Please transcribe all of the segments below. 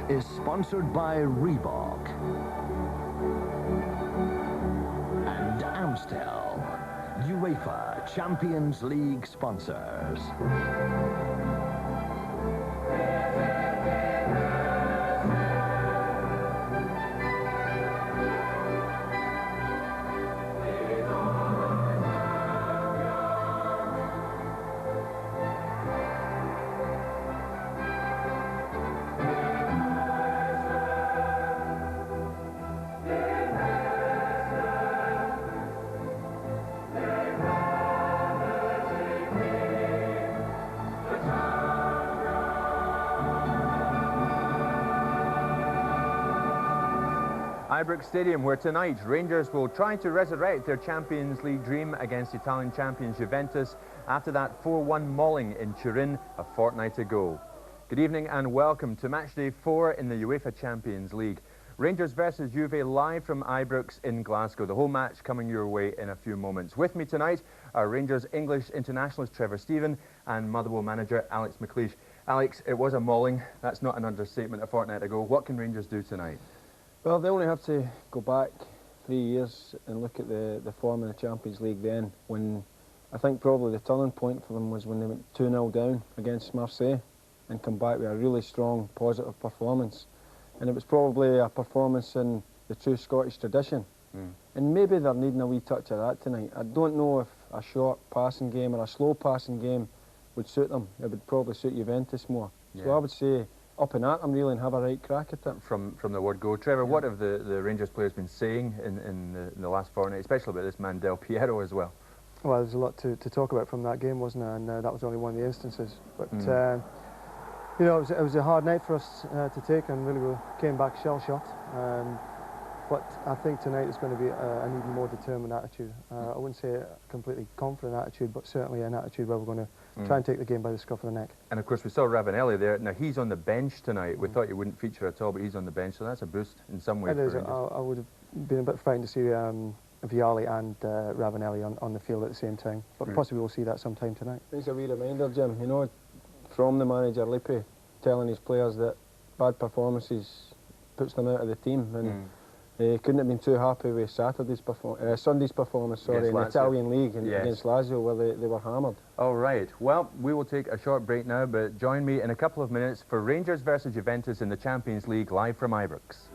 is sponsored by Reebok and Amstel, UEFA Champions League sponsors. Ibrox Stadium, where tonight Rangers will try to resurrect their Champions League dream against Italian champions Juventus after that 4-1 mauling in Turin a fortnight ago. Good evening and welcome to matchday 4 in the UEFA Champions League. Rangers versus Juve live from Ibrox in Glasgow. The whole match coming your way in a few moments. With me tonight are Rangers English internationalist Trevor Stephen and Motherwell manager Alex McLeish. Alex, it was a mauling. That's not an understatement a fortnight ago. What can Rangers do tonight? Well, they only have to go back 3 years and look at the form in the Champions League then, when I think probably the turning point for them was when they went 2-0 down against Marseille and come back with a really strong, positive performance. And it was probably a performance in the true Scottish tradition. And maybe they're needing a wee touch of that tonight. I don't know if a short passing game or a slow passing game would suit them. It would probably suit Juventus more. Yeah. So I would say up and at them really and have a right crack at it. From the word go. Trevor, what have the Rangers players been saying in the last fortnight, especially about this man Del Piero as well? Well, there's a lot to talk about from that game, wasn't there? And that was only one of the instances. But you know, it was a hard night for us to take, and really we came back shell-shocked. But I think tonight is going to be an even more determined attitude. I wouldn't say a completely confident attitude, but certainly an attitude where we're going to try and take the game by the scruff of the neck. And of course we saw Ravanelli there. Now he's on the bench tonight. We thought he wouldn't feature at all, but he's on the bench, so that's a boost in some ways. It is. I would have been a bit frightened to see Vialli and Ravanelli on the field at the same time, but possibly we'll see that sometime tonight. It's a wee reminder, Jim, you know, from the manager Lippi telling his players that bad performances puts them out of the team, and he couldn't have been too happy with Sunday's performance in the Italian League against Lazio, where they were hammered. All right, well, we will take a short break now, but join me in a couple of minutes for Rangers versus Juventus in the Champions League, live from Ibrox.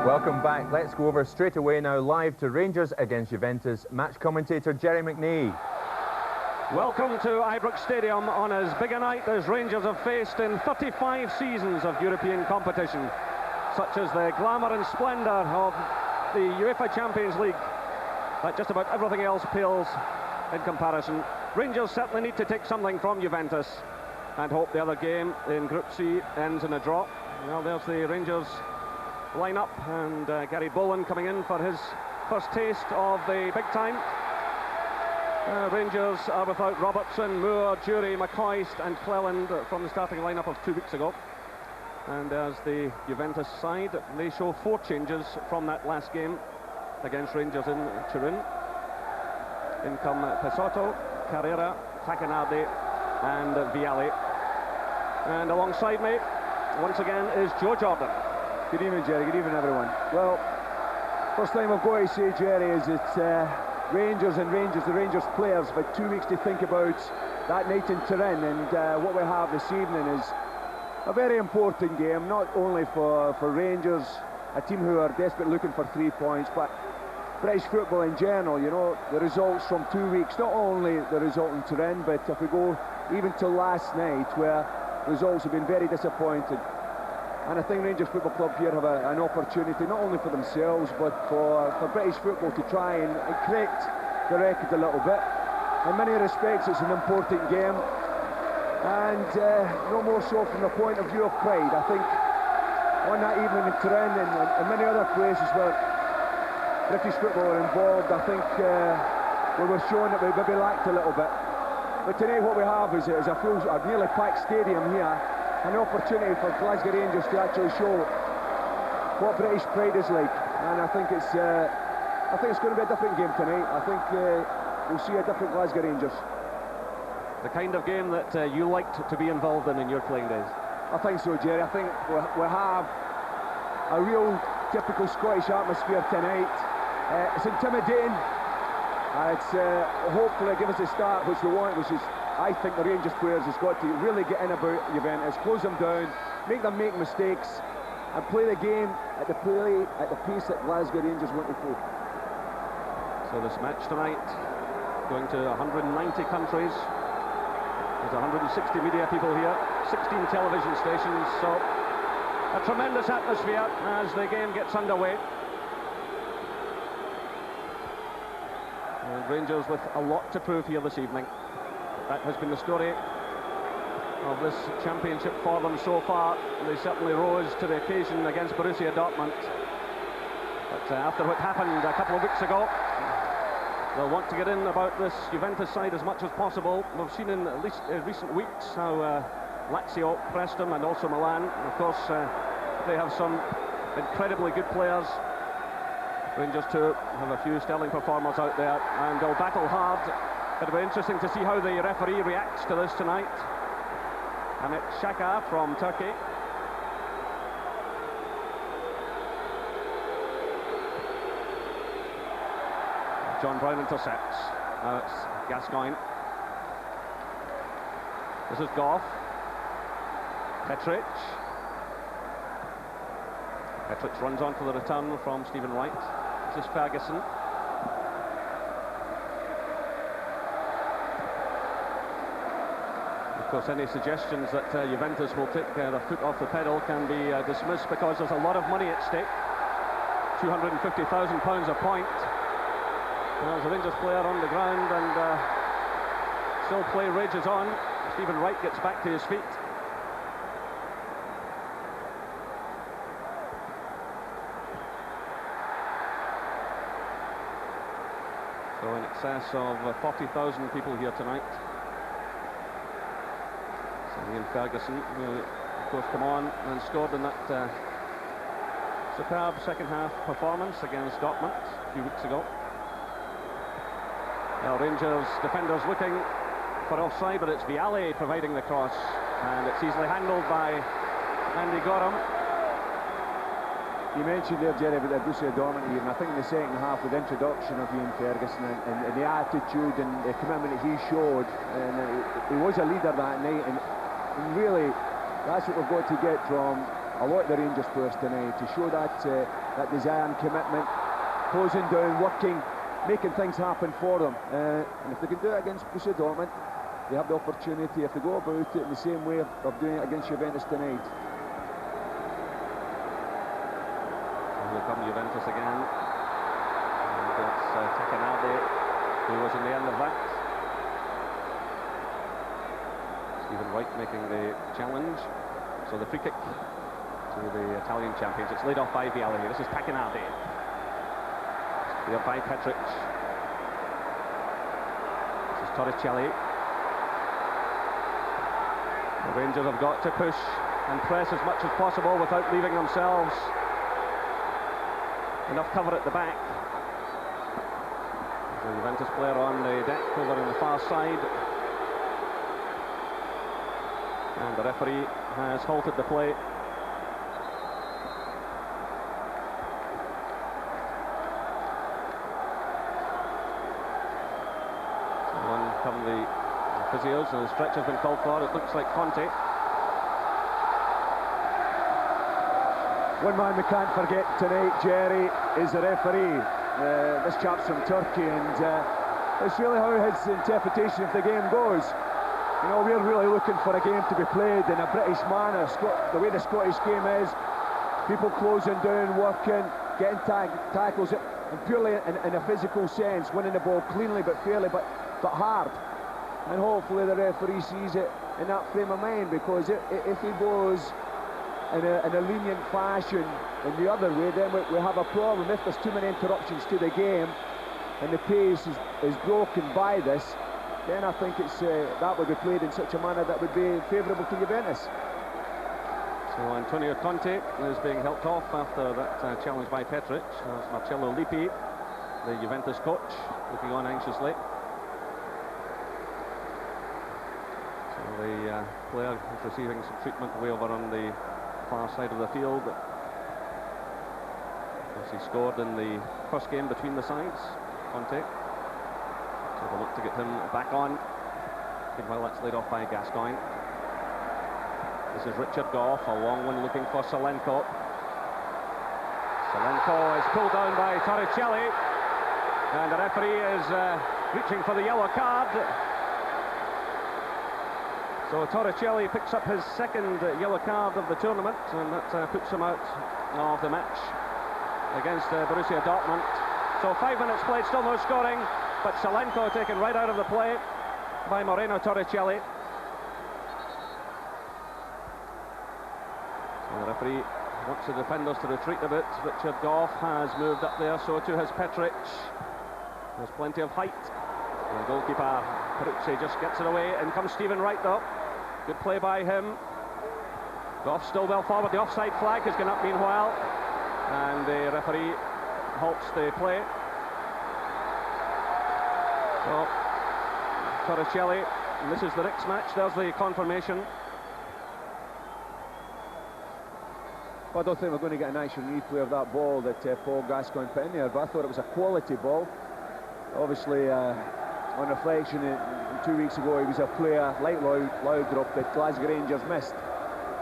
Welcome back. Let's go over straight away now live to Rangers against Juventus. Match commentator Jerry McNee. Welcome to Ibrox Stadium on as big a night as Rangers have faced in 35 seasons of European competition, such as the glamour and splendour of the UEFA Champions League, but just about everything else pales in comparison. Rangers certainly need to take something from Juventus and hope the other game in Group C ends in a draw. Well, there's the Rangers line-up, and Gary Bowen coming in for his first taste of the big time. Rangers are without Robertson, Moore, Jury, McCoist and Cleland from the starting line-up of 2 weeks ago. And as the Juventus side, they show 4 changes from that last game against Rangers in Turin. In come Pesotto, Carrera, Takanade and Vialli. And alongside me, once again, is Joe Jordan. Good evening, Jerry. Good evening, everyone. Well, first thing I've got to say, Jerry, is that the Rangers players have had 2 weeks to think about that night in Turin, and what we have this evening is a very important game, not only for Rangers, a team who are desperately looking for 3 points, but British football in general. You know, the results from 2 weeks, not only the result in Turin, but if we go even to last night, where results have been very disappointing. And I think Rangers Football Club here have an opportunity, not only for themselves, but for British football to try and correct the record a little bit. In many respects, it's an important game, and no more so from the point of view of pride. I think on that evening in Turin and many other places where British football are involved, I think we were showing that we maybe lacked a little bit. But tonight what we have is a nearly packed stadium here, an opportunity for Glasgow Rangers to actually show what British pride is like, and I think it's going to be a different game tonight. I think we'll see a different Glasgow Rangers. The kind of game that you liked to be involved in your playing days. I think so, Jerry. I think we have a real typical Scottish atmosphere tonight. It's intimidating. It's hopefully give us a start which we want, which is, I think the Rangers players has got to really get in about Juventus, close them down, make them make mistakes, and play the game at the pace that Glasgow Rangers want to play. So this match tonight, going to 190 countries. There's 160 media people here, 16 television stations, so a tremendous atmosphere as the game gets underway. And Rangers with a lot to prove here this evening. That has been the story of this championship for them so far. They certainly rose to the occasion against Borussia Dortmund. But after what happened a couple of weeks ago, they'll want to get in about this Juventus side as much as possible. We've seen in at least recent weeks how Lazio pressed them, and also Milan. And of course, they have some incredibly good players. Rangers too have a few sterling performers out there, and they'll battle hard. It'll be interesting to see how the referee reacts to this tonight. Ahmet Şaka from Turkey. John Brown intercepts. Now it's Gascoigne. This is Goff. Petric. Petric runs on for the return from Stephen Wright. This is Ferguson. Of course, any suggestions that Juventus will take their foot off the pedal can be dismissed, because there's a lot of money at stake. £250,000 a point. And there's a Rangers player on the ground, and still play rages on. Stephen Wright gets back to his feet. So in excess of 40,000 people here tonight. So Ian Ferguson, who of course come on and scored in that superb second half performance against Dortmund a few weeks ago. Now Rangers defenders looking for offside, but it's Vialli providing the cross, and it's easily handled by Andy Gorham. You mentioned there, Jerry, about the Borussia Dortmund here, and I think in the second half, with the introduction of Ian Ferguson and the attitude and the commitment that he showed, and he was a leader that night, and really that's what we've got to get from a lot of the Rangers players tonight, to show that desire and commitment, closing down, working, making things happen for them. And if they can do it against Borussia Dortmund, they have the opportunity, if they go about it in the same way of doing it against Juventus tonight. Here come Juventus again, and that's Takenade who was in the end of that. Stephen Wright making the challenge. So the free kick to the Italian champions. It's laid off by Vialli. This is Takenade. Here by Petric. This is Torricelli. The Rangers have got to push and press as much as possible without leaving themselves enough cover at the back. The Juventus player on the deck over on the far side. And the referee has halted the play. On come the physios, and the stretch has been called for. It looks like Conte. One man we can't forget tonight, Jerry, is the referee. This chap's from Turkey, and it's really how his interpretation of the game goes. You know, we're really looking for a game to be played in a British manner. The way the Scottish game is, people closing down, working, getting tackles, and purely in a physical sense, winning the ball cleanly but fairly, but hard. And hopefully the referee sees it in that frame of mind, because if he goes in a lenient fashion in the other way, then we have a problem. If there's too many interruptions to the game and the pace is broken by this, then I think it's that would be played in such a manner that would be favourable to Juventus. So Antonio Conte is being helped off after that challenge by Petric. That's Marcello Lippi, the Juventus coach, looking on anxiously. So the player is receiving some treatment way over on the far side of the field. As he scored in the first game between the sides, Conte. So they'll look to get him back on. Meanwhile, that's laid off by Gascoigne. This is Richard Gough, a long one looking for Salenko. Salenko is pulled down by Torricelli, and the referee is reaching for the yellow card. So Torricelli picks up his second yellow card of the tournament, and that puts him out of the match against Borussia Dortmund. So 5 minutes played, still no scoring, but Salenko taken right out of the play by Moreno Torricelli. So the referee wants the defenders to retreat a bit. Richard Gough has moved up there, so too has Petric. There's plenty of height. The goalkeeper Peruzzi just gets it away. In comes Stephen Wright though. Good play by him. Gough still well forward. The offside flag has gone up meanwhile, and the referee halts the play. So Torricelli misses the next match. There's the confirmation. Well, I don't think we're going to get a nice replay of that ball that Paul Gascoigne put in there, but I thought it was a quality ball. Obviously, on reflection, 2 weeks ago he was a player like Laudrup that Glasgow Rangers missed,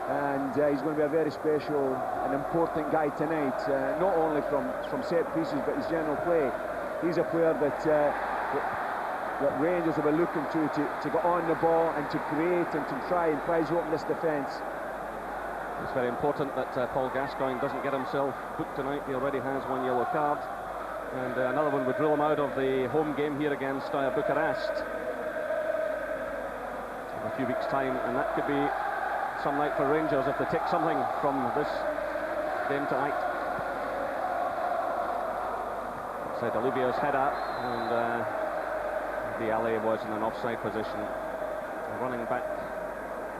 and he's going to be a very special and important guy tonight, not only from set pieces but his general play. He's a player that Rangers have been looking to get on the ball and to create and to try and prize open this defence. It's very important that Paul Gascoigne doesn't get himself booked tonight. He already has one yellow card, and another one would rule him out of the home game here against Bucharest in a few weeks' time, and that could be some night for Rangers if they take something from this game tonight. Outside Olivier's header, and the alley was in an offside position, running back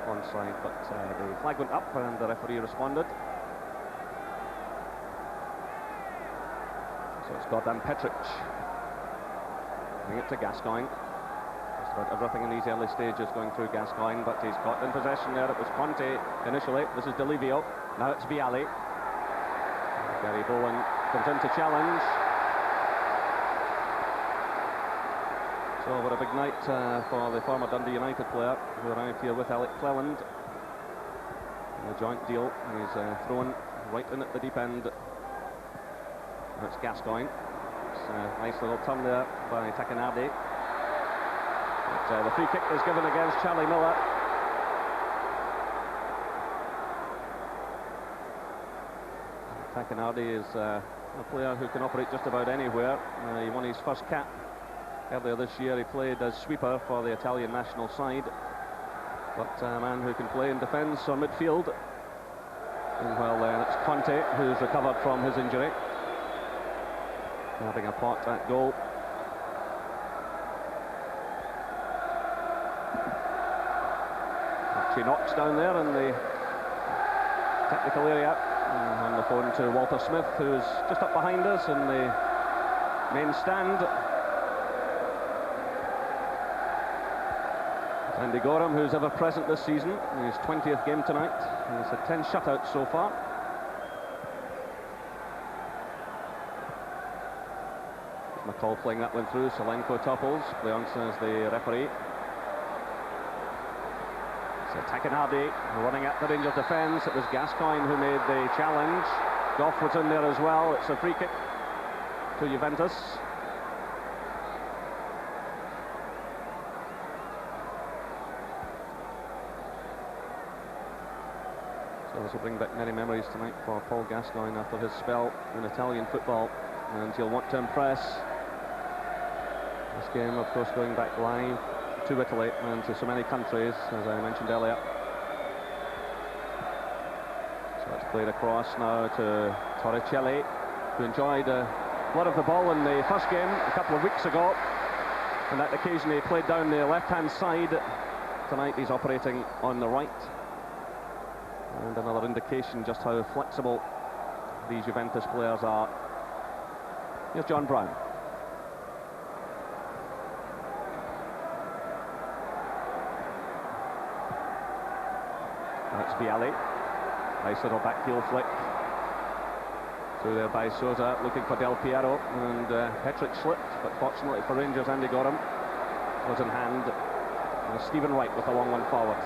onside, but the flag went up and the referee responded. So it's Gordon Petric giving it to Gascoigne. Just about everything in these early stages going through Gascoigne, but he's got in possession there. It was Conte initially. This is Delivio. Now it's Vialli. Gary Bowen comes in to challenge. So what a big night for the former Dundee United player who arrived here with Alec Cleland in a joint deal. He's thrown right in at the deep end. That's Gascoigne. It's a nice little turn there by Takanardi. But the free kick is given against Charlie Miller. Takanardi is a player who can operate just about anywhere. He won his first cap earlier this year. He played as sweeper for the Italian national side, but a man who can play in defence or midfield. And well, then it's Conte who's recovered from his injury, having a pot at goal. She knocks down there in the technical area. On the phone to Walter Smith, who's just up behind us in the main stand. Andy Gorham, who's ever present this season, in his 20th game tonight. He's had 10 shutouts so far. McCall playing that one through. Salenko topples. Leonce is the referee. So Takanardi running at the Rangers defence. It was Gascoigne who made the challenge. Gough was in there as well. It's a free kick to Juventus. So this will bring back many memories tonight for Paul Gascoigne after his spell in Italian football, and he'll want to impress. This game, of course, going back live to Italy and to so many countries, as I mentioned earlier. So it's played across now to Torricelli, who enjoyed a lot of the ball in the first game a couple of weeks ago. On that occasion he played down the left-hand side. Tonight he's operating on the right. And another indication just how flexible these Juventus players are. Here's John Brown. That's Vialli. Nice little back heel flick. Through there by Sousa, looking for Del Piero, and Petric slipped, but fortunately for Rangers, Andy Gorham was in hand. And Stephen Wright with a long one forward.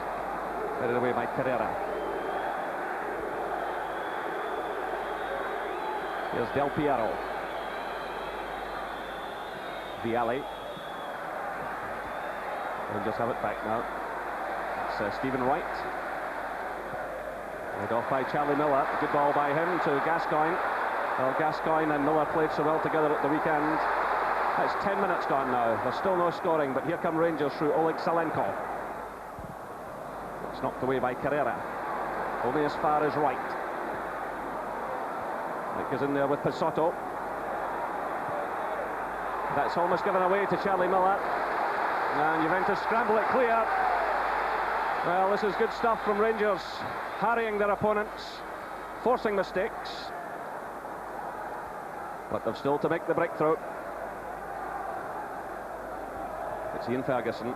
Headed away by Carrera. Here's Del Piero. Vialli. Rangers have it back now. It's Stephen Wright. Led off by Charlie Miller. Good ball by him to Gascoigne. Well, Gascoigne and Miller played so well together at the weekend. It's 10 minutes gone now. There's still no scoring, but here come Rangers through Oleg Salenko. It's knocked away by Carrera. Only as far as right. It goes in there with Pisotto. That's almost given away to Charlie Miller. And Juventus scramble it clear. Well, this is good stuff from Rangers. Harrying their opponents, forcing mistakes. But they've still to make the breakthrough. It's Ian Ferguson.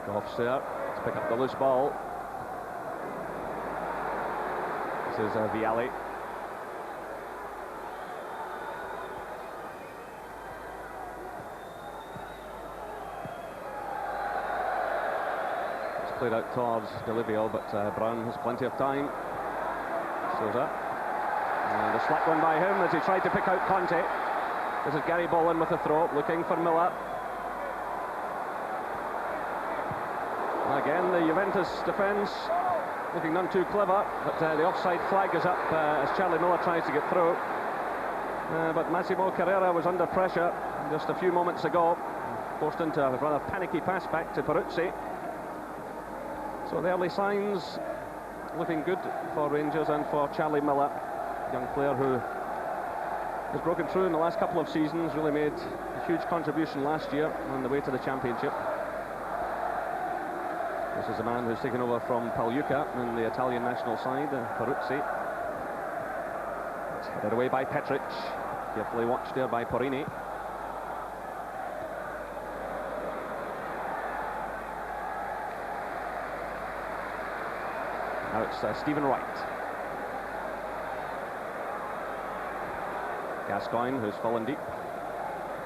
Goff's there to pick up the loose ball. This is Vialli. It's played out towards Delivio, but Brown has plenty of time. Sousa. And a slack one by him as he tried to pick out Conte. This is Gary Boland with a throw, looking for Miller. Again, the Juventus defence looking none too clever, but the offside flag is up as Charlie Miller tries to get through. But Massimo Carrera was under pressure just a few moments ago, forced into a rather panicky pass back to Peruzzi. So the early signs looking good for Rangers and for Charlie Miller, young player who has broken through in the last couple of seasons, really made a huge contribution last year on the way to the championship. This is a man who's taken over from Pagliuca in the Italian national side, Peruzzi. It's headed away by Petric, carefully watched there by Porini. Now it's Stephen Wright. Gascoigne, who's fallen deep.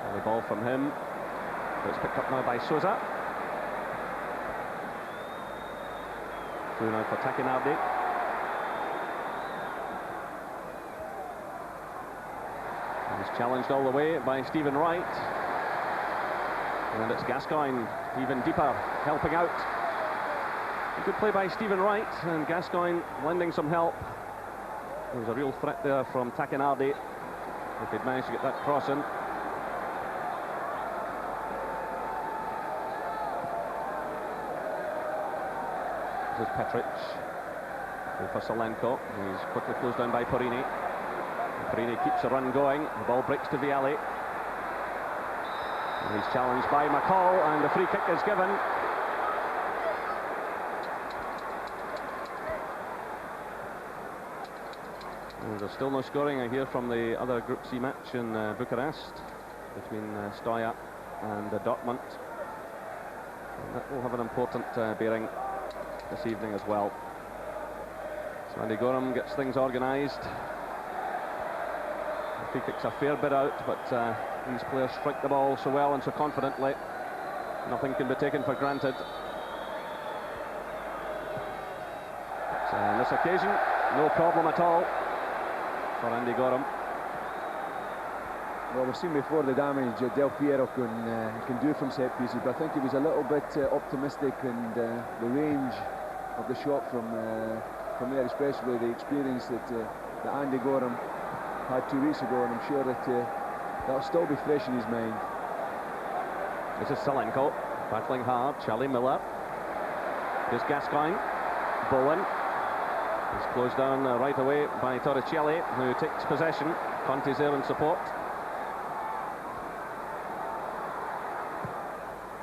And the ball from him. So it's picked up now by Sousa. Through now for Tacchinardi. He's challenged all the way by Stephen Wright. And it's Gascoigne, even deeper, helping out. A good play by Stephen Wright, and Gascoigne lending some help. There was a real threat there from Tacchinardi, if he'd managed to get that cross in. This is Petric. For Salenko. He's quickly closed down by Porini. Porini keeps the run going. The ball breaks to Vialli. And he's challenged by McCall, and the free kick is given. And there's still no scoring, I hear, from the other Group C match in Bucharest between Stoya and Dortmund. And that will have an important bearing this evening as well. So Andy Gorham gets things organised. The free kicks a fair bit out, but these players strike the ball so well and so confidently. Nothing can be taken for granted. But on this occasion, no problem at all for Andy Gorham. Well, we've seen before the damage Del Piero can do from set pieces, but I think he was a little bit optimistic, and the range of the shot from there, especially the experience that Andy Gorham had 2 weeks ago, and I'm sure that that'll still be fresh in his mind. This is Salenko battling hard. Charlie Miller. Here's Gascoigne. Bowen. He's closed down right away by Torricelli, who takes possession. Conte's there in support.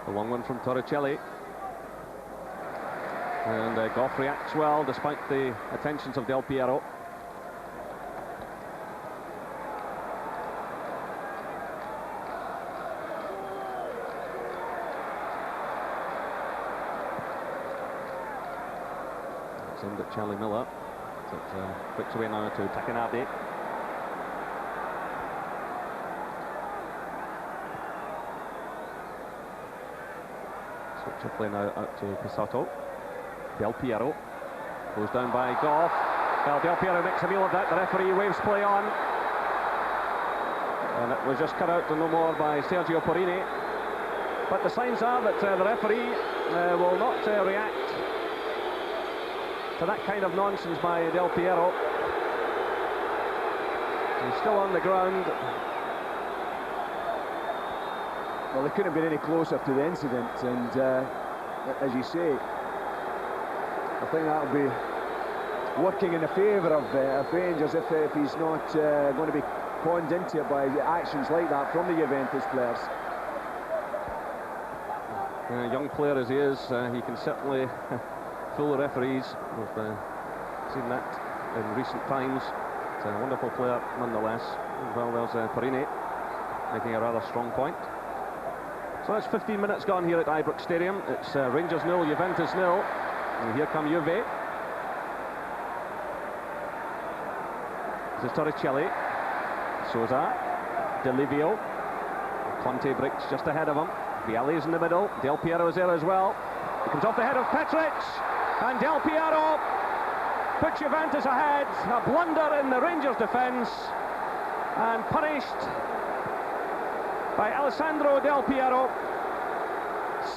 A long one from Torricelli. And Goff reacts well despite the attentions of Del Piero. It's aimed at Charlie Miller. It flicks away now to Takenade. Switch of play now out to Pissotto. Del Piero goes down by Goff. Well, Del Piero makes a meal of that. The referee waves play on. And it was just cut out to no more by Sergio Porrini. But the signs are that the referee will not react to that kind of nonsense by Del Piero. He's still on the ground. Well, they couldn't have been any closer to the incident, and as you say, I think that'll be working in the favour of Rangers if he's not going to be conned into it by actions like that from the Juventus players. Young player as he is, he can certainly fool the referees. We've seen that in recent times. It's a wonderful player nonetheless. Well, there's Porrini making a rather strong point. So it's 15 minutes gone here at Ibrox Stadium. It's Rangers 0, Juventus 0. And here come Juve. This is Torricelli. Souza. Delivio. Conte breaks just ahead of him. Vialli's in the middle. Del Piero is there as well. He comes off the head of Petric. And Del Piero puts Juventus ahead. A blunder in the Rangers defence. And punished by Alessandro Del Piero.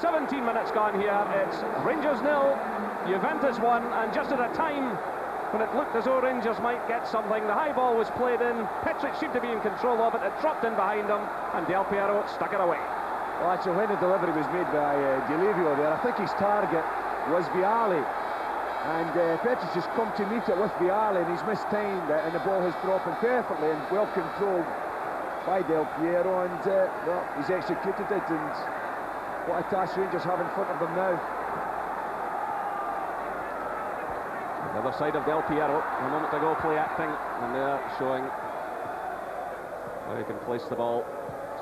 17 minutes gone here. It's Rangers 0, Juventus 1, and just at a time when it looked as though Rangers might get something, the high ball was played in. Petric seemed to be in control of it. It dropped in behind him, and Del Piero stuck it away. Well, actually, when the delivery was made by Delivio there, I think his target was Vialli, and Petric has come to meet it with Vialli, and he's mistimed it, and the ball has dropped in perfectly and well controlled by Del Piero, and well, he's executed it, and what a task Rangers have in front of them now. The other side of Del Piero, a moment ago play acting, and they're showing how he can place the ball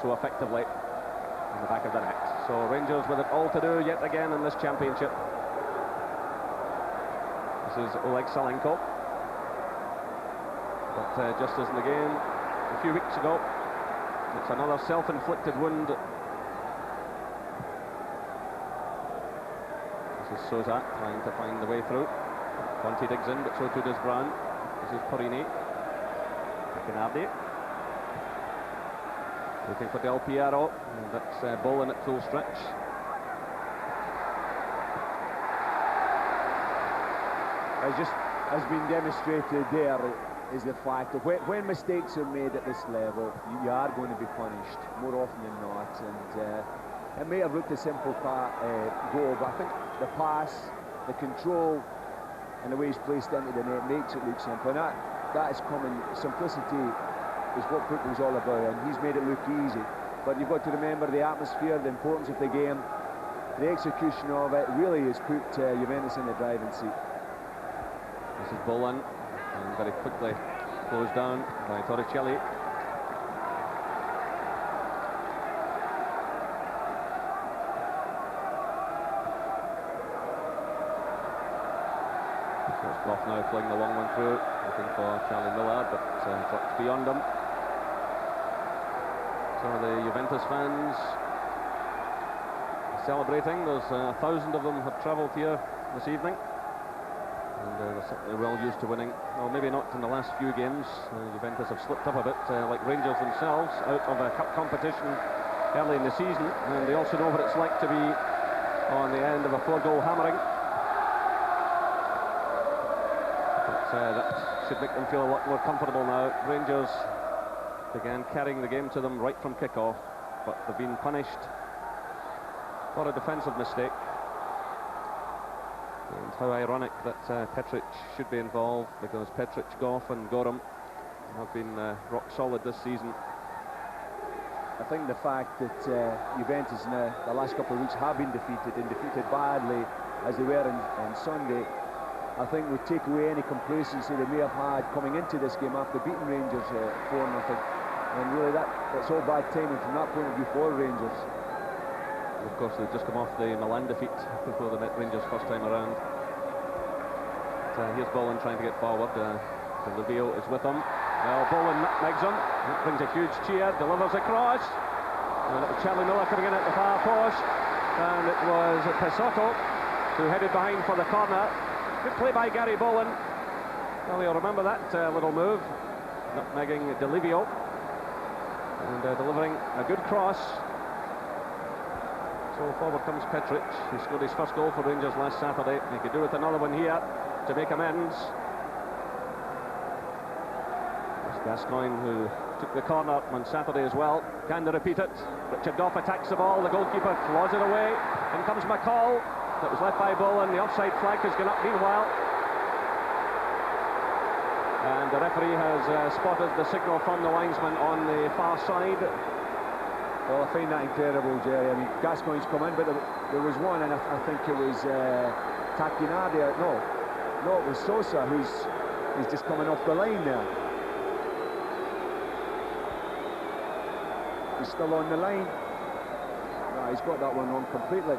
so effectively in the back of the net. So Rangers with it all to do yet again in this championship. This is Oleg Salenko. But just as in the game a few weeks ago, it's another self-inflicted wound. This is Souza trying to find the way through. Conte digs in, but so too does Brown. This is Porrini. Takenade. Looking for Del Piero. And that's Bolin at full stretch. As just has been demonstrated there is the fact that when mistakes are made at this level, you are going to be punished more often than not. And it may have looked a simple goal, but I think the pass, the control, and the way he's placed into the net makes it look simple. And that is common. Simplicity is what football's all about, and he's made it look easy. But you've got to remember the atmosphere, the importance of the game, the execution of it really has put Juventus in the driving seat. This is Bolin, and very quickly closed down by Torricelli. So it's Goff now playing the long one through, looking for Charlie Miller, but drops beyond him. Some of the Juventus fans celebrating. There's 1,000 of them have travelled here this evening. And they're certainly well used to winning. Well, maybe not in the last few games. Juventus have slipped up a bit, like Rangers themselves, out of a cup competition early in the season. And they also know what it's like to be on the end of a 4-goal hammering. But that should make them feel a lot more comfortable now. Rangers began carrying the game to them right from kick-off, but they've been punished for a defensive mistake. And how ironic that Petric should be involved, because Petric, Goff and Goram have been rock solid this season. I think the fact that Juventus in the last couple of weeks have been defeated, and defeated badly as they were on Sunday, I think would take away any complacency they may have had coming into this game after beating Rangers 4-0. And really that's all bad timing from that point of view for Rangers. Of course, they've just come off the Milan defeat before they met Rangers first time around. Here's Bowen trying to get forward. Delivio is with him. Well, Bowen nutmegs him. That brings a huge cheer. Delivers across. And Charlie Miller coming in at the far post. And it was Pesotto who headed behind for the corner. Good play by Gary Bowen. Well, you'll remember that little move. Nutmegging Delivio. And delivering a good cross. So forward comes Petric. He scored his first goal for Rangers last Saturday. He could do with another one here to make amends. It's Gascoigne who took the corner on Saturday as well. Can they repeat it? Richard Gough attacks the ball. The goalkeeper claws it away. In comes McCall. That was left by Bowen. The offside flag has gone up meanwhile. And the referee has spotted the signal from the linesman on the far side. Well, I find that incredible, Jerry. I mean, Gascoigne's come in, but there was one, and I think it was Takinardi. No, it was Sosa who's just coming off the line there. He's still on the line. No, he's got that one wrong completely.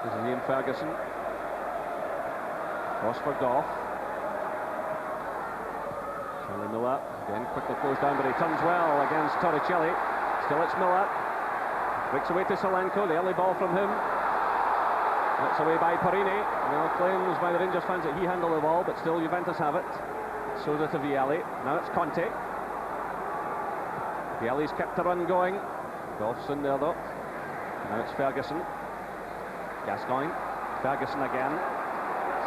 This is Ian Ferguson. Cross for Gough. Charlie Miller again quickly closed down, but he turns well against Torricelli. Still it's Miller. Breaks away to Solanco. The early ball from him. That's away by Parini. Well, claims by the Rangers fans that he handled the ball, but still Juventus have it. Sosa to Vialli. Now it's Conte. Vialli's kept the run going. Gough's in there though. Now it's Ferguson. Gascoigne. Ferguson again.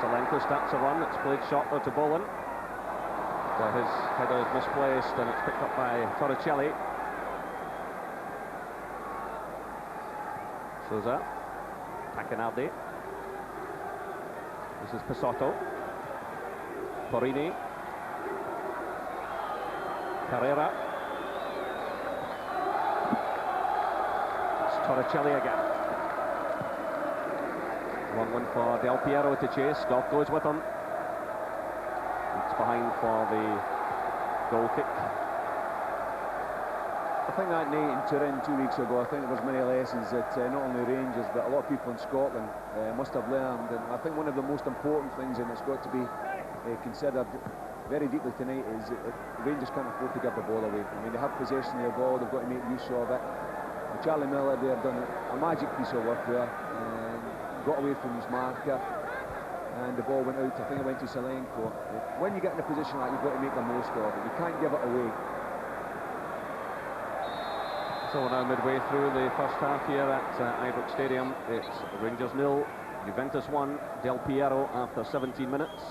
Solanco starts a run. It's played short though to Bowen. But his header is misplaced and it's picked up by Torricelli. Sousa. Takinardi. This is Pesotto. Porini. Carrera. It's Torricelli again. 1-1 for Del Piero to chase. Gough goes with him. It's behind for the goal kick. I think that night in Turin 2 weeks ago, I think there was many lessons that not only Rangers but a lot of people in Scotland must have learned. And I think one of the most important things, and it's got to be considered very deeply tonight, is that Rangers can't afford to give the ball away. I mean, they have possession of the ball, they've got to make use of it. And Charlie Miller there done a magic piece of work there. Got away from his marker and the ball went out. I think it went to Solanco. When you get in a position like that, you've got to make the most of it. You can't give it away. So we're now midway through the first half here at Ibrox Stadium. It's Rangers 0, Juventus 1, Del Piero after 17 minutes.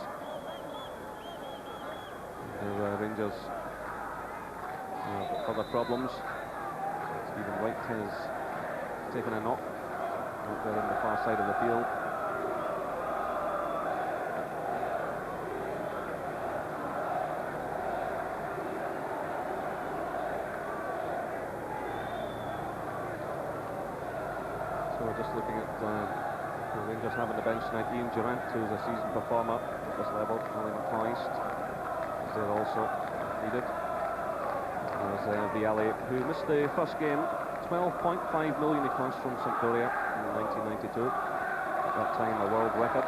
Rangers have other problems. Stephen White has taken a knock. They're on the far side of the field. So we're just looking at the Rangers having the bench tonight. Ian Durant, who's a season performer at this level, Alan Cloyst is there also needed. There's Vialli, who missed the first game. 12.5 million he cost from Sampdoria in 1992. At that time, a world record.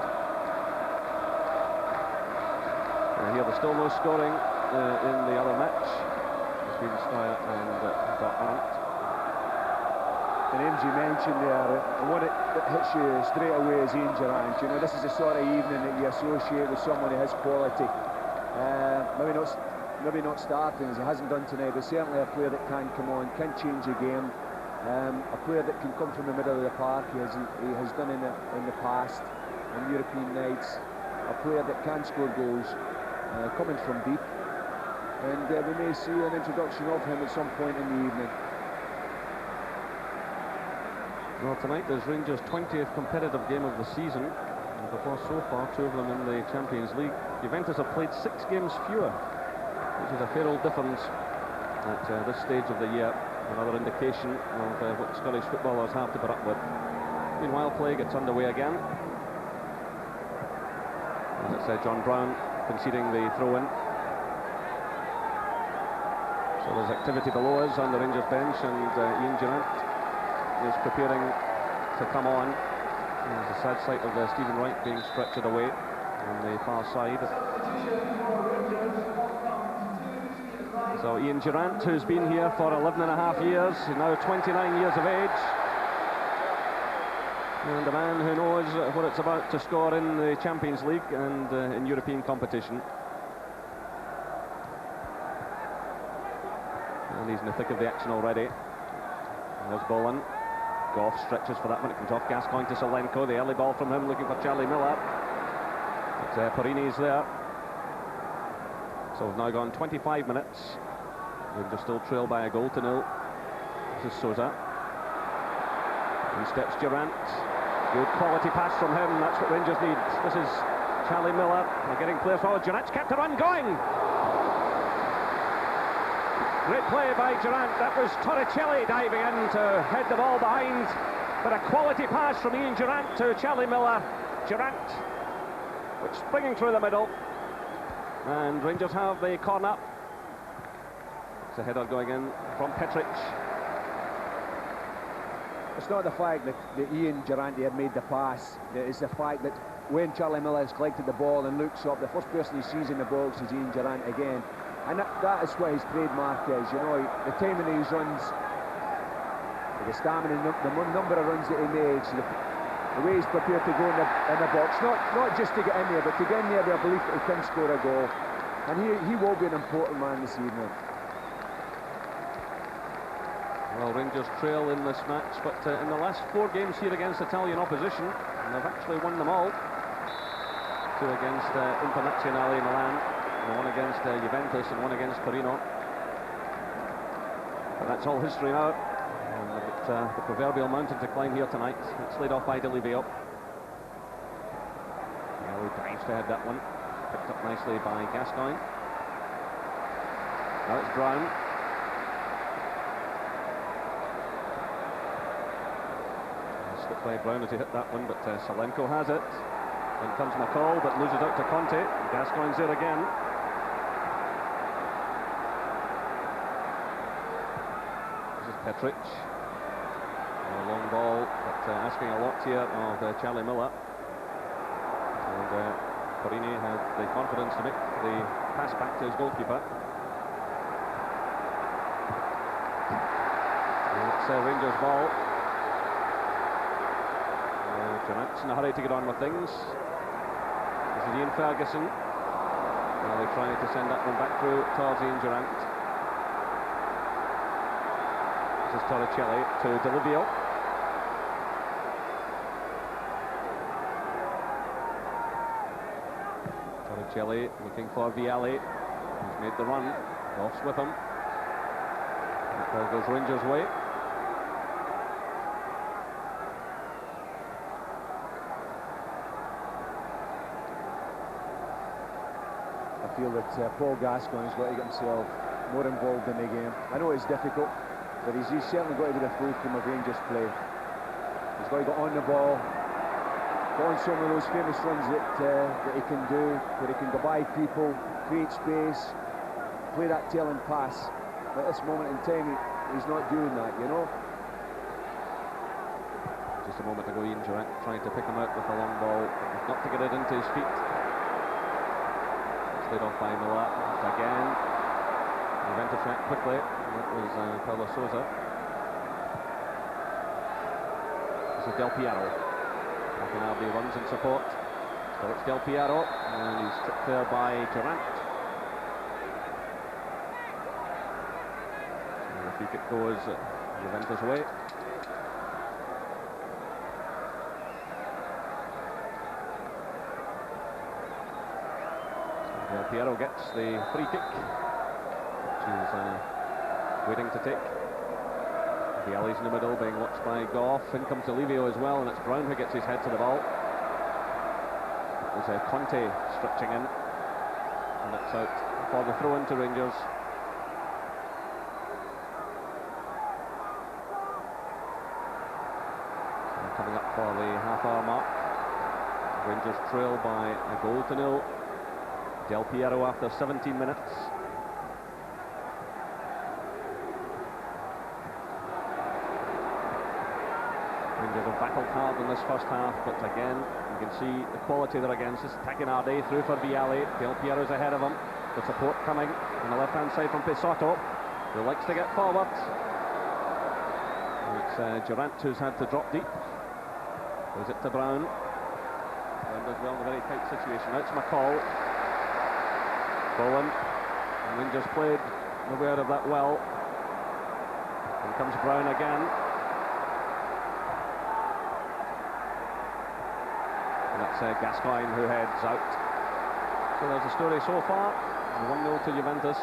Here there's still no scoring in the other match between Steyr and Dortmund. The names you mentioned there, the one that hits you straight away is Ian Durant. You know, this is the sort of evening that you associate with someone of his quality. Maybe not starting as he hasn't done tonight, but certainly a player that can come on, can change the game. A player that can come from the middle of the park, he has done in the past on European nights. A player that can score goals, coming from deep. And we may see an introduction of him at some point in the evening. Well, tonight there's Rangers' 20th competitive game of the season. And before so far, 2 of them in the Champions League. Juventus have played 6 games fewer, which is a fair old difference at this stage of the year. Another indication of what Scottish footballers have to put up with. Meanwhile, play gets underway again. As it said, John Brown conceding the throw-in. So there's activity below us on the Rangers bench, and Ian Durrant is preparing to come on. There's a sad sight of Stephen Wright being stretchered away on the far side. So Ian Durrant, who's been here for 11.5 years, now 29 years of age, and a man who knows what it's about to score in the Champions League and in European competition. And he's in the thick of the action already. There's Boland. Goff stretches for that one. It comes off Gascoigne to Solenko. The early ball from him, looking for Charlie Miller. But Porini's there. So we've now gone 25 minutes. Rangers still trail by a goal to 0. This is Sousa. In steps Durrant. Good quality pass from him. That's what Rangers need. This is Charlie Miller. They're getting players forward. Durrant's kept the run going. Great play by Durrant. That was Torricelli diving in to head the ball behind. But a quality pass from Ian Durrant to Charlie Miller. Durrant, which springing through the middle. And Rangers have the corner. It's a header going in from Petric. It's not the fact that Ian Durrant had made the pass. It's the fact that when Charlie Miller has collected the ball and looks up, the first person he sees in the box is Ian Durrant again. And that is what his trademark is, you know, the timing of his runs, the stamina, the number of runs that he makes, the way he's prepared to go in the box, not just to get in there, but to get in there with a belief that he can score a goal. And he will be an important man this evening. Well, Rangers trail in this match, but in the last 4 games here against Italian opposition, and they've actually won them all. 2 against Internazionale Milan, and 1 against Juventus, and 1 against Torino. But that's all history now. The proverbial mountain to climb here tonight. It's laid off by Delivio. He dives to head that one. Picked up nicely by Gascoigne. Now it's Brown. Slipped by Brown as he hit that one, but Solenko has it. Then comes McCall, but loses out to Conte. Gascoigne's there again. This is Petric. A long ball, but asking a lot here of Charlie Miller. And Porini had the confidence to make the pass back to his goalkeeper. And it's Rangers' ball. Durrant's in a hurry to get on with things. This is Ian Ferguson. Now they're trying to send that one back through towards Ian Durrant. This is Torricelli to Delivio. Torricelli looking for Vialli. He's made the run. Goff's with him. That ball goes Rangers' way. I feel that Paul Gascoigne's got to get himself more involved in the game. I know it's difficult, but he's certainly got to be the fulcrum of Rangers play. He's got to get on the ball, go on some of those famous runs that he can do, where he can go by people, create space, play that tailing pass. But at this moment in time, he's not doing that, you know. Just a moment ago, Ian Durrant trying to pick him out with a long ball, not to get it into his feet. Laid off by Miller again. Juventus react quickly. That was Paulo Sousa. This is Del Piero. Alpinardi runs in support. So it's Del Piero, and he's tripped there by Durrant. And the free kick goes Juventus' way. Del Piero gets the free kick, which is waiting to take. Vialli's in the middle, being watched by Goff. In comes Delivio as well, and it's Brown who gets his head to the ball. There's Conte stretching in, and it's out for the throw into Rangers. And coming up for the half-hour mark. Rangers trail by a goal to nil. Del Piero after 17 minutes. Rangers have battled hard in this first half, but again, you can see the quality they're against. This is Takinardi through for Vialli. Del Piero's ahead of him. The support coming on the left-hand side from Pesotto, who likes to get forward. And it's Durant who's had to drop deep. Goes it to Brown. Brown does well in a very tight situation. Now it's McCall. Bowen. And Rangers played the way out of that well. In comes Brown again. And it's Gascoigne who heads out. So there's the story so far. 1-0 to Juventus.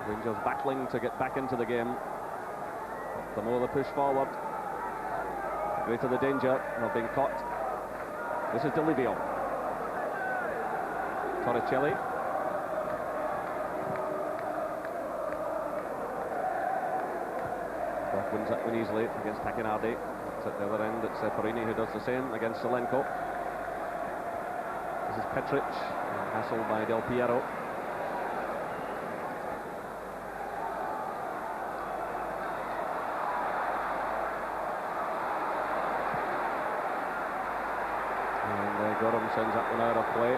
Rangers battling to get back into the game. The more they push forward, the greater the danger of being caught. This is Delivio. Torricelli. Goff wins that one easily against Takinardi. It's at the other end, it's Perini who does the same against Solenko. This is Petric, hassled by Del Piero. And Gorham sends that one out of play.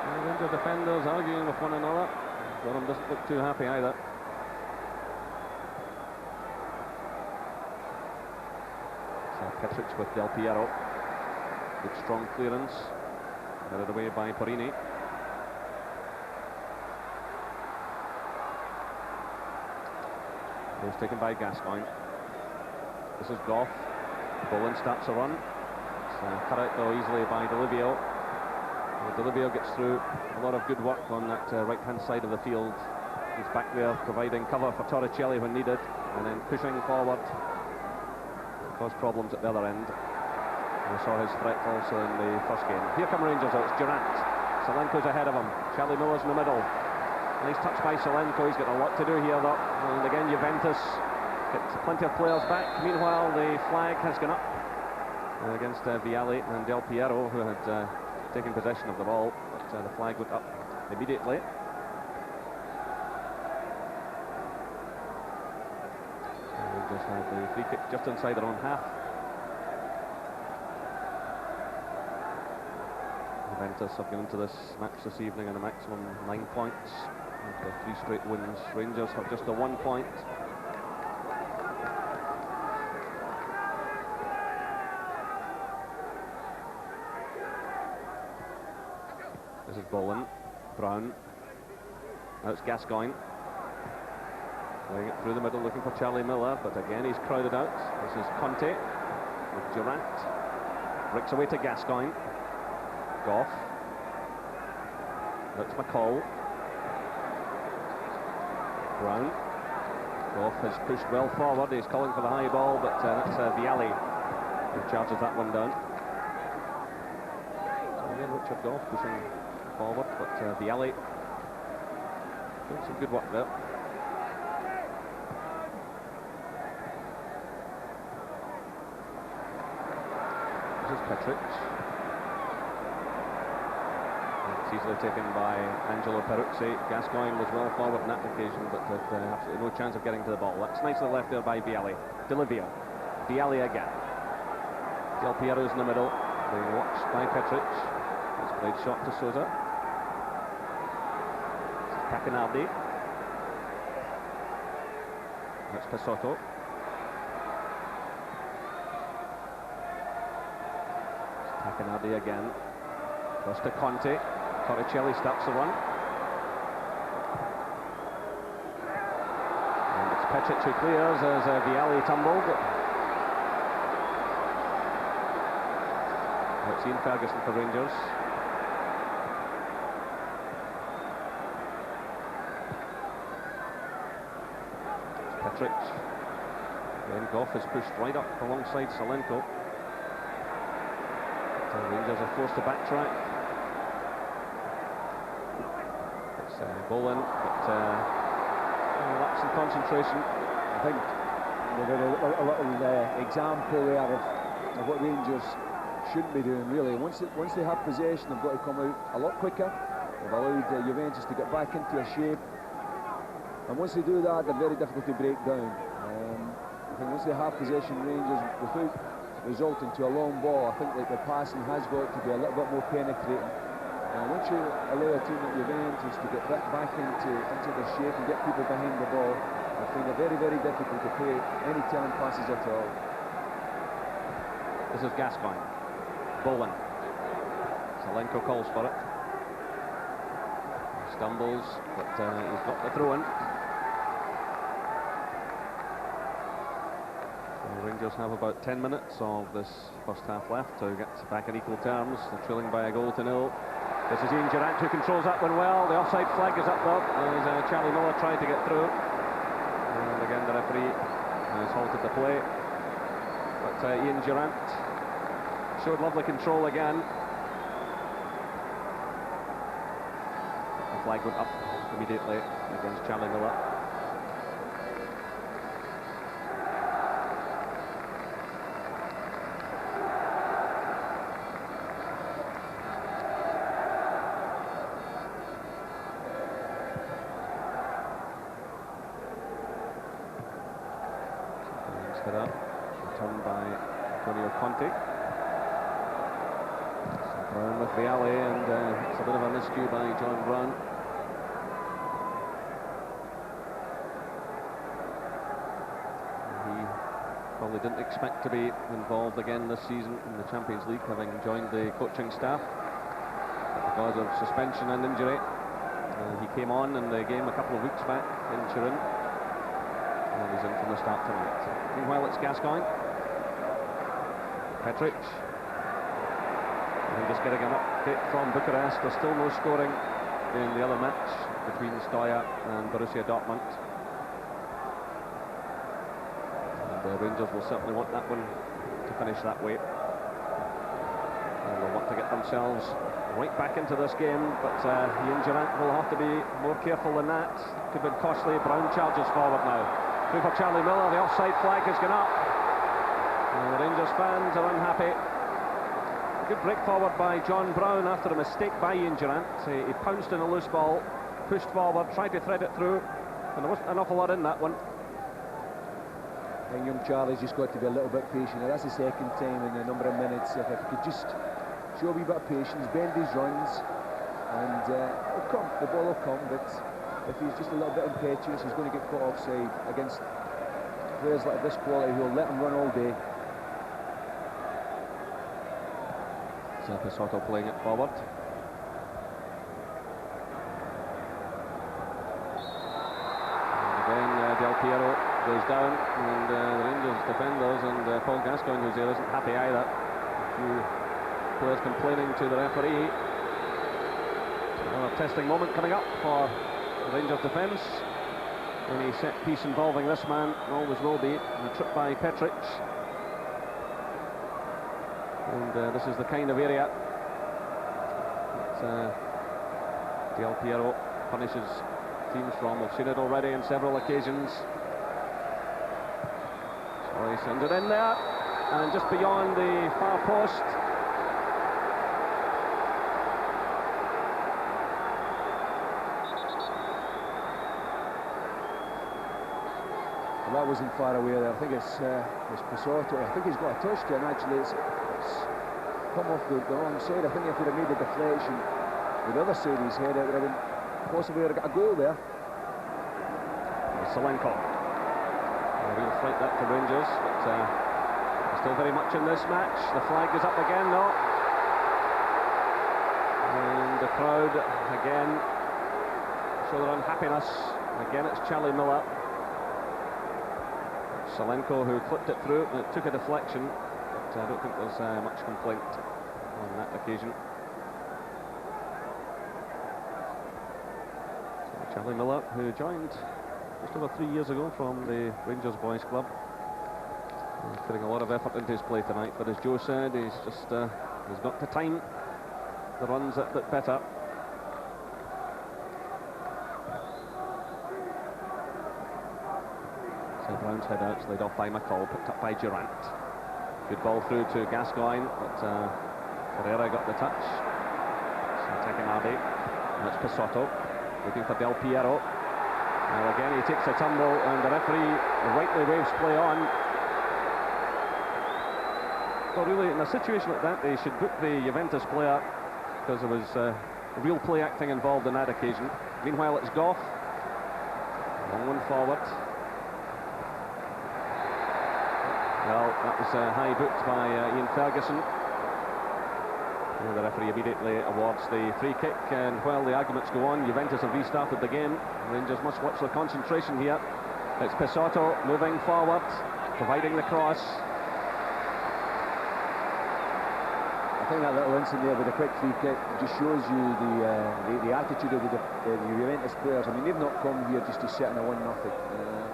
The Ranger defenders arguing with one another. Gorham doesn't look too happy either. So Petric with Del Piero. Good strong clearance. Out of the way by Perini. Goes taken by Gascoigne. This is Goff. Bowen starts a run. It's cut out though easily by Delivio. Delivio gets through. A lot of good work on that right-hand side of the field. He's back there providing cover for Torricelli when needed, and then pushing forward. Caused problems at the other end. We saw his threat also in the first game. Here come Rangers, it's Durant. Solenko's ahead of him. Charlie Miller's in the middle. Nice touch by Solenko. He's got a lot to do here though. And again, Juventus gets plenty of players back. Meanwhile, the flag has gone up against Vialli and Del Piero, who had taken possession of the ball. But the flag went up immediately. Rangers had the free kick just inside their own half. Juventus have gone into this match this evening on a maximum 9 points after 3 straight wins. Rangers have just a 1 point. This is Bowen. Brown. Now it's Gascoigne. Playing it through the middle looking for Charlie Miller, but again he's crowded out. This is Conte with Durant. Breaks away to Gascoigne. Goff. That's McCall. Brown. Goff has pushed well forward. He's calling for the high ball, but that's Vialli who charges that one down. So again, Richard Goff pushing forward, but Vialli doing some good work there. This is Petric. It's easily taken by Angelo Peruzzi. Gascoigne was well forward on that occasion, but had absolutely no chance of getting to the ball. That's nicely left there by Vialli. Delivio. Vialli again. Del Piero's in the middle. Being watched by Petric. It's played shot to Souza. This is Takinardi. That's Pesotto. It's Takinardi again. Goes to Conte. Torricelli starts the run. And it's Petric who clears as Vialli tumbled. It's Ian Ferguson for Rangers. It's Petric. Then Goff is pushed right up alongside Solenko. So Rangers are forced to backtrack. It's Bowen, but lapse in concentration. I think they've got a little example there of what Rangers shouldn't be doing, really. Once they have possession, they've got to come out a lot quicker. They've allowed Juventus to get back into a shape, and once they do that, they're very difficult to break down. I think once they have possession, Rangers, without resulting to a long ball, I think that the passing has got to be a little bit more penetrating. And once you allow a team like Juventus to get back into their shape and get people behind the ball, I find it very, very difficult to play any turn passes at all. This is Gascoigne. Bowen. Salenko calls for it. He stumbles, but he's got the throw in. So Rangers have about 10 minutes of this first half left to get back in equal terms. They're trailing by a goal to nil. This is Ian Durant who controls that one well. The offside flag is up there as Charlie Miller tried to get through. And again the referee has halted the play. But Ian Durant showed lovely control again. The flag went up immediately against Charlie Miller. Head up, returned by Antonio Conte. Brown with the alley, and it's a bit of a miscue by John Brown. He probably didn't expect to be involved again this season in the Champions League, having joined the coaching staff. But because of suspension and injury, he came on in the game a couple of weeks back in Turin. And he's in from the start tonight. Meanwhile, it's Gascoigne. Petric. And just getting an update from Bucharest. There's still no scoring in the other match between Stoya and Borussia Dortmund. And the Rangers will certainly want that one to finish that way. And they'll want to get themselves right back into this game, but Ian Durant will have to be more careful than that. Could have been costly. Brown charges forward now. Through for Charlie Miller, the offside flag has gone up. And the Rangers fans are unhappy. Good break forward by John Brown after a mistake by Ian Durant. He pounced in a loose ball, pushed forward, tried to thread it through, and there wasn't an awful lot in that one. I think young Charlie's just got to be a little bit patient. Now, that's the second time in a number of minutes. If he could just show a wee bit of patience, bend his runs, and it'll come. The ball will come, but if he's just a little bit impetuous, he's going to get caught offside against players like this quality who will let him run all day. Zappisotto playing it forward. And again, Del Piero goes down, and the Rangers defenders and Paul Gascoigne, who's there, isn't happy either. A few players complaining to the referee. Another testing moment coming up for Rangers defence. Any set piece involving this man always will be. A trip by Petric. And this is the kind of area that Del Piero punishes teams from. We've seen it already on several occasions. So he sends it in there, and just beyond the far post. That wasn't far away there. I think it's Pasotto. I think he's got a touch to him, actually. It's come off the wrong side. I think if he'd have made the deflection with the other side of his head, it would have been possibly got a goal there. Salenko. A real fight that for Rangers, but still very much in this match. The flag is up again, though. And the crowd, again, show their unhappiness. Again, it's Charlie Miller. Salenko who clipped it through, and it took a deflection, but I don't think there's much complaint on that occasion. So Charlie Miller, who joined just over 3 years ago from the Rangers Boys Club. He's putting a lot of effort into his play tonight, but as Joe said, he's just He's got to time the runs a bit better. So Brown's head out, laid off by McCall, picked up by Durant. Good ball through to Gascoigne, but Herrera got the touch. So attacking Arde. That's Pisotto, looking for Del Piero. Now again he takes a tumble, and the referee rightly waves play on. Well, really, in a situation like that, they should book the Juventus player, because there was real play acting involved on that occasion. Meanwhile, it's Goff. Long one forward. Well, that was high booked by Ian Ferguson. Well, the referee immediately awards the free kick, and while the arguments go on, Juventus have restarted the game. Rangers must watch their concentration here. It's Pisotto moving forward, providing the cross. I think that little incident there with a quick free kick just shows you the attitude of the Juventus players. I mean, they've not come here just to sit in a 1-0.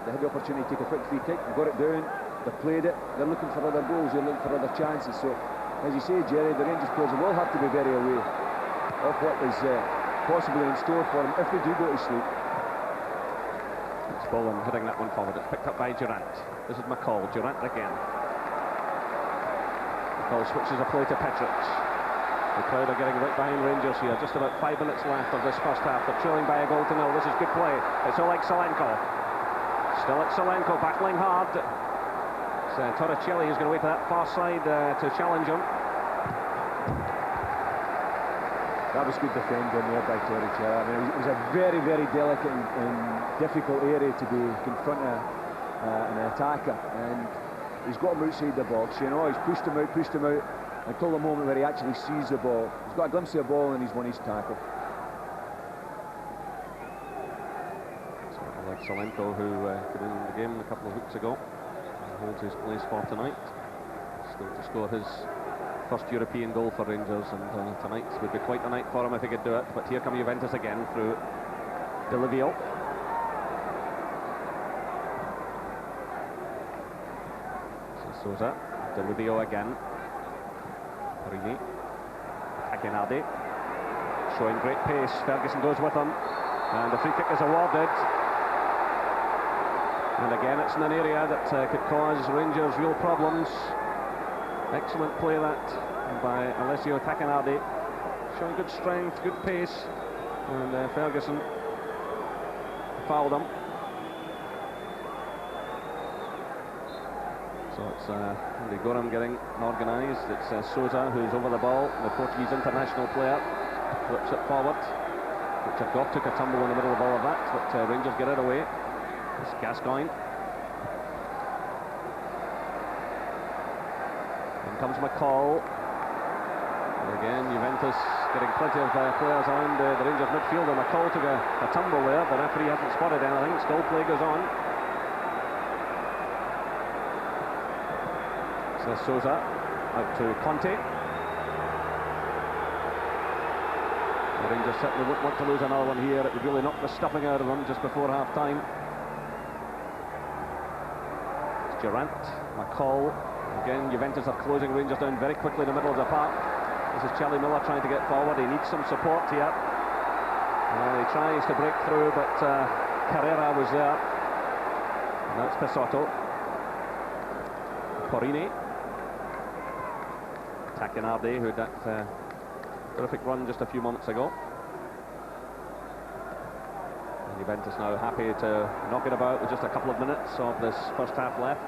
They had the opportunity to take a quick free kick, they got it down, they played it, they're looking for other goals, they're looking for other chances. So, as you say, Jerry, the Rangers players will have to be very aware of what is possibly in store for them if they do go to sleep. It's Boland hitting that one forward. It's picked up by Durant. This is McCall. Durant again. McCall switches a play to Petric. The crowd are getting right behind Rangers here. Just about 5 minutes left of this first half. They're trailing by a goal to nil. This is good play. It's Oleg Solenko. Still at Solenko, battling hard. Torricelli is going to wait to that far side to challenge him. That was good defending there by Torricelli. I mean, it was a very, very delicate and difficult area to be confronting an attacker, and he's got him outside the box. You know, he's pushed him out until the moment where he actually sees the ball. He's got a glimpse of the ball and he's won his tackle. So Oleg Solenko, who got in the game a couple of weeks ago, holds his place for tonight. Still to score his first European goal for Rangers, and tonight would be quite a night for him if he could do it. But here come Juventus again through De Livio. So Sousa, De Livio again. Rini, Akinade, showing great pace. Ferguson goes with him, and the free kick is awarded. And again, it's in an area that could cause Rangers real problems. Excellent play that by Alessio Tacchinardi, showing good strength, good pace, and Ferguson fouled him. So it's Andy Gorham getting organised. It's Sousa who's over the ball, the Portuguese international player, flips it forward. Richard Goff took a tumble in the middle of all of that, but Rangers get it away. It's Gascoigne. In comes McCall. And again, Juventus getting plenty of players around the Rangers midfield, and McCall took a tumble there. The referee hasn't spotted anything. Still play goes on. So Sousa out to Conte. The Rangers certainly wouldn't want to lose another one here. It would really knock the stuffing out of them just before half-time. It's Durant, McCall. Again, Juventus are closing Rangers down very quickly in the middle of the park. This is Charlie Miller trying to get forward. He needs some support here. Well, he tries to break through, but Carrera was there. And now it's Pisotto. Porini. Tacchinardi, who had that terrific run just a few moments ago. And Juventus now happy to knock it about with just a couple of minutes of this first half left.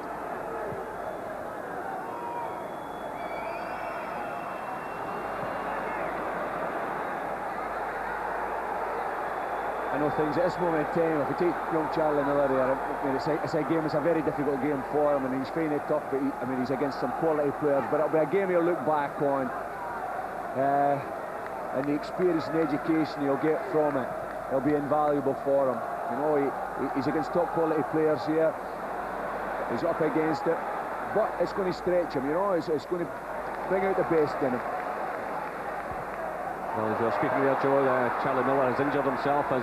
I know things at this moment in time, if we take young Charlie Miller there, I mean, it's a very difficult game for him, and he's finding it tough, but he's against some quality players, but it'll be a game he'll look back on, and the experience and education he'll get from it, it'll be invaluable for him. You know, he's against top quality players here, he's up against it, but it's going to stretch him, you know, it's going to bring out the best in him. Well, as you're speaking there, Joe, Charlie Miller has injured himself as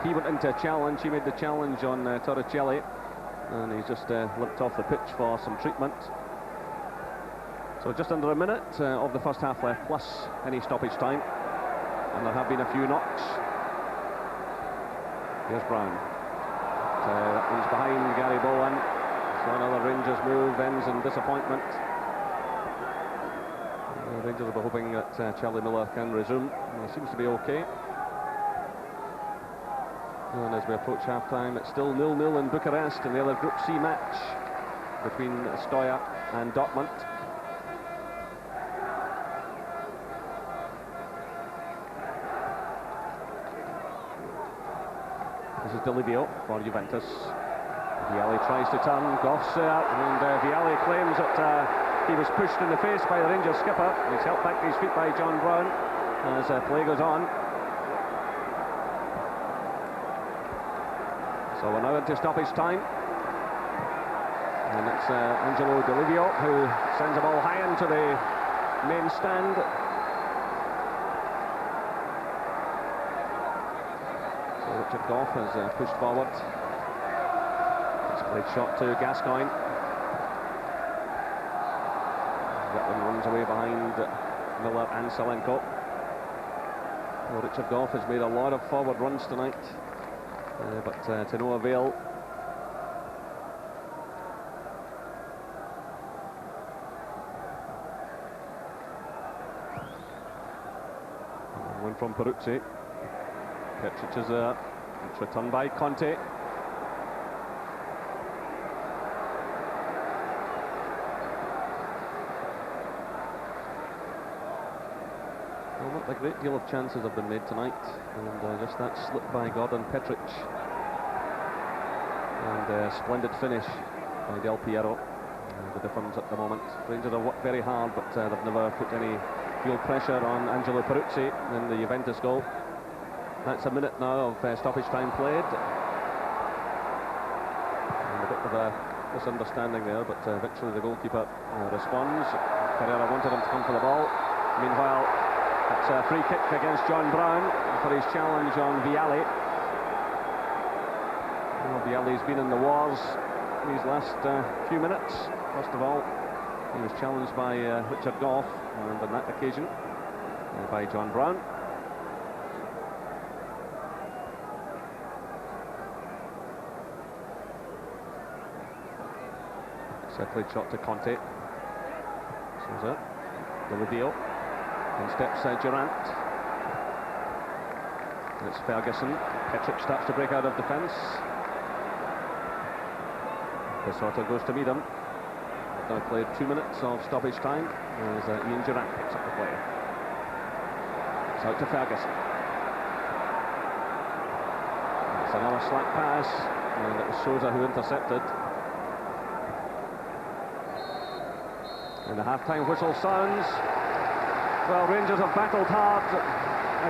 he went into a challenge. He made the challenge on Torricelli, and he's just limped off the pitch for some treatment. So just under a minute of the first half left, plus any stoppage time. And there have been a few knocks. Here's Brown. That one's behind Gary Bowen. So another Rangers move ends in disappointment. Rangers will be hoping that Charlie Miller can resume. He seems to be okay. And as we approach half-time, it's still 0-0 in Bucharest in the other Group C match between Stoya and Dortmund. This is Delivio for Juventus. Vialli tries to turn, Goff's there, and Vialli claims that he was pushed in the face by the Rangers skipper. He's helped back to his feet by John Brown as play goes on. So we're now into stoppage time. And it's Angelo Delivio who sends the ball high into the main stand. So Richard Goff has pushed forward. It's a played shot to Gascoigne. Gatland runs away behind Miller and Salenko. Well, Richard Goff has made a lot of forward runs tonight, but to no avail. One from Peruzzi. Petric is there. It's returned by Conte. Well, not a great deal of chances have been made tonight, and just that slip by Gordon Petric. And a splendid finish by Del Piero. The difference at the moment. Rangers have worked very hard, but they've never put any real pressure on Angelo Peruzzi in the Juventus goal. That's a minute now of stoppage time played. And a bit of a misunderstanding there, but eventually the goalkeeper responds. Pereira wanted him to come for the ball. Meanwhile, it's a free kick against John Brown for his challenge on Vialli. Well, Vialli's been in the wars these last few minutes. First of all, he was challenged by Richard Goff, and on that occasion by John Brown. So played shot to Conte. So it. Delivio. In steps Durant. It's Ferguson. Petric starts to break out of defence. Pesotto goes to meet him. Now played 2 minutes of stoppage time as Ian Durant picks up the play. It's out to Ferguson. It's another slack pass, and it was Sousa who intercepted. And the half-time whistle sounds. Well, Rangers have battled hard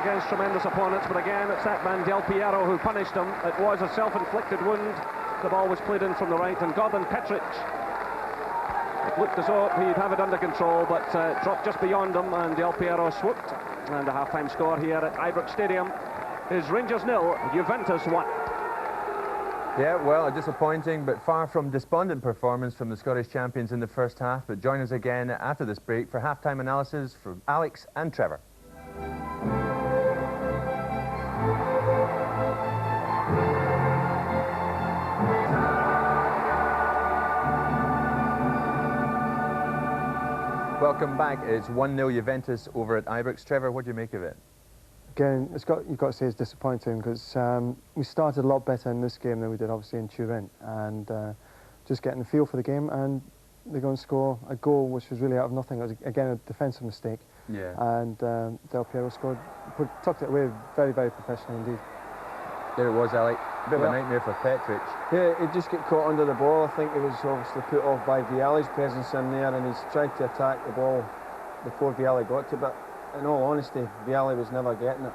against tremendous opponents, but again, it's that man Del Piero who punished them. It was a self-inflicted wound. The ball was played in from the right, and Gordon Petric, it looked as though he'd have it under control, but dropped just beyond him, and Del Piero swooped. And the half-time score here at Ibrox Stadium is Rangers 0, Juventus 1. Yeah, well, a disappointing but far from despondent performance from the Scottish champions in the first half. But join us again after this break for half-time analysis from Alex and Trevor. Welcome back. It's 1-0 Juventus over at Ibrox. Trevor, what do you make of it? Again, you've got to say it's disappointing because we started a lot better in this game than we did obviously in Turin, and just getting the feel for the game, and they're going to score a goal which was really out of nothing. It was again a defensive mistake, yeah. And Del Piero scored, tucked it away very, very professionally indeed. There it was, Alec. A bit of a nightmare for Petric. Yeah, he just got caught under the ball. I think he was obviously put off by Vialli's presence in there, and he's tried to attack the ball before Vialli got to it. But in all honesty, Vialli was never getting it.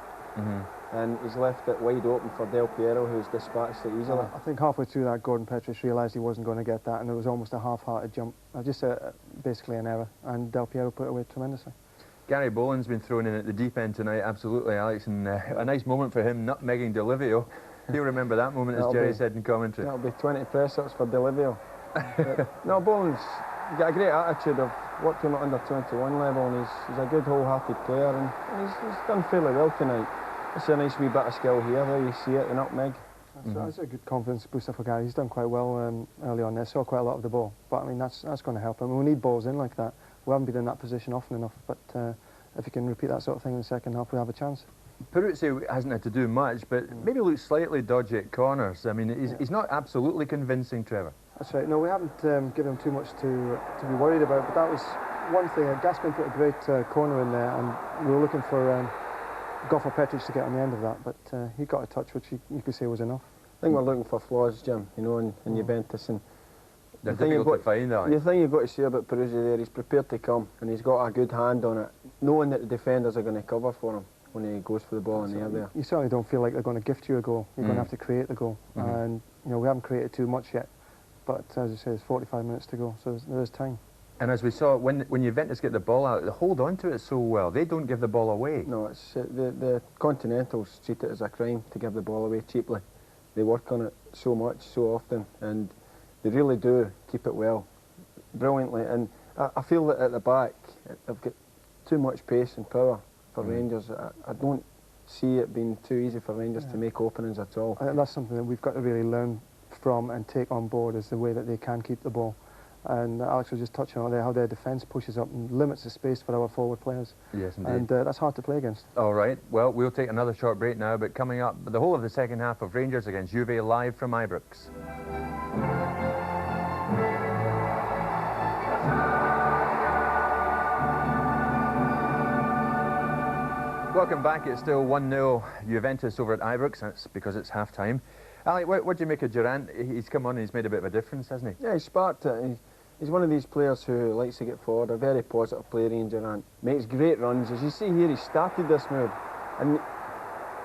And he's left it wide open for Del Piero, who's dispatched it easily. I think halfway through that, Gordon Petric realised he wasn't going to get that, and it was almost a half-hearted jump. Just basically an error, and Del Piero put it away tremendously. Gary Boland's been thrown in at the deep end tonight, absolutely, Alex, and a nice moment for him, nutmegging Delivio. He'll remember that moment, as Jerry said in commentary. That'll be 20 press-ups for Delivio. No, Boland's got a great attitude of worked him at under-21 level, and he's a good wholehearted player, and he's done fairly well tonight. It's a nice wee bit of skill here, there you see it, the nutmeg. That's a good confidence booster for Gary. He's done quite well early on there, saw quite a lot of the ball, but I mean that's going to help him. We need balls in like that. We haven't been in that position often enough, but if he can repeat that sort of thing in the second half, we have a chance. Peruzzi hasn't had to do much, but maybe looks slightly dodgy at corners. I mean, he's not absolutely convincing, Trevor. That's right. No, we haven't given him too much to be worried about, but that was one thing. Gaskin put a great corner in there, and we were looking for Goffer Petric to get on the end of that, but he got a touch which you could say was enough. I think we're looking for flaws, Jim, you know, in Juventus, and they're difficult to find, aren't they? The thing you've got to say about Peruzzi there, he's prepared to come, and he's got a good hand on it, knowing that the defenders are going to cover for him when he goes for the ball in the air there. You certainly don't feel like they're going to gift you a goal. You're going to have to create the goal, and you know we haven't created too much yet. But as you say, there's 45 minutes to go, so there is time. And as we saw, when Juventus get the ball out, they hold on to it so well. They don't give the ball away. No, it's the Continentals treat it as a crime to give the ball away cheaply. They work on it so much, so often, and they really do keep it well, brilliantly. And I feel that at the back, they've got too much pace and power for Rangers. I don't see it being too easy for Rangers to make openings at all. And that's something that we've got to really learn from and take on board, is the way that they can keep the ball. And Alex was just touching on there how their defence pushes up and limits the space for our forward players. Yes, indeed. And that's hard to play against. All right, well, we'll take another short break now, but coming up, the whole of the second half of Rangers against Juve live from Ibrox. Welcome back. It's still 1-0 Juventus over at Ibrox. That's because it's half-time. Ali, what do you make of Durant? He's come on and he's made a bit of a difference, hasn't he? Yeah, he sparked it. He's one of these players who likes to get forward, a very positive player, Ian Durant. Makes great runs. As you see here, he started this move. And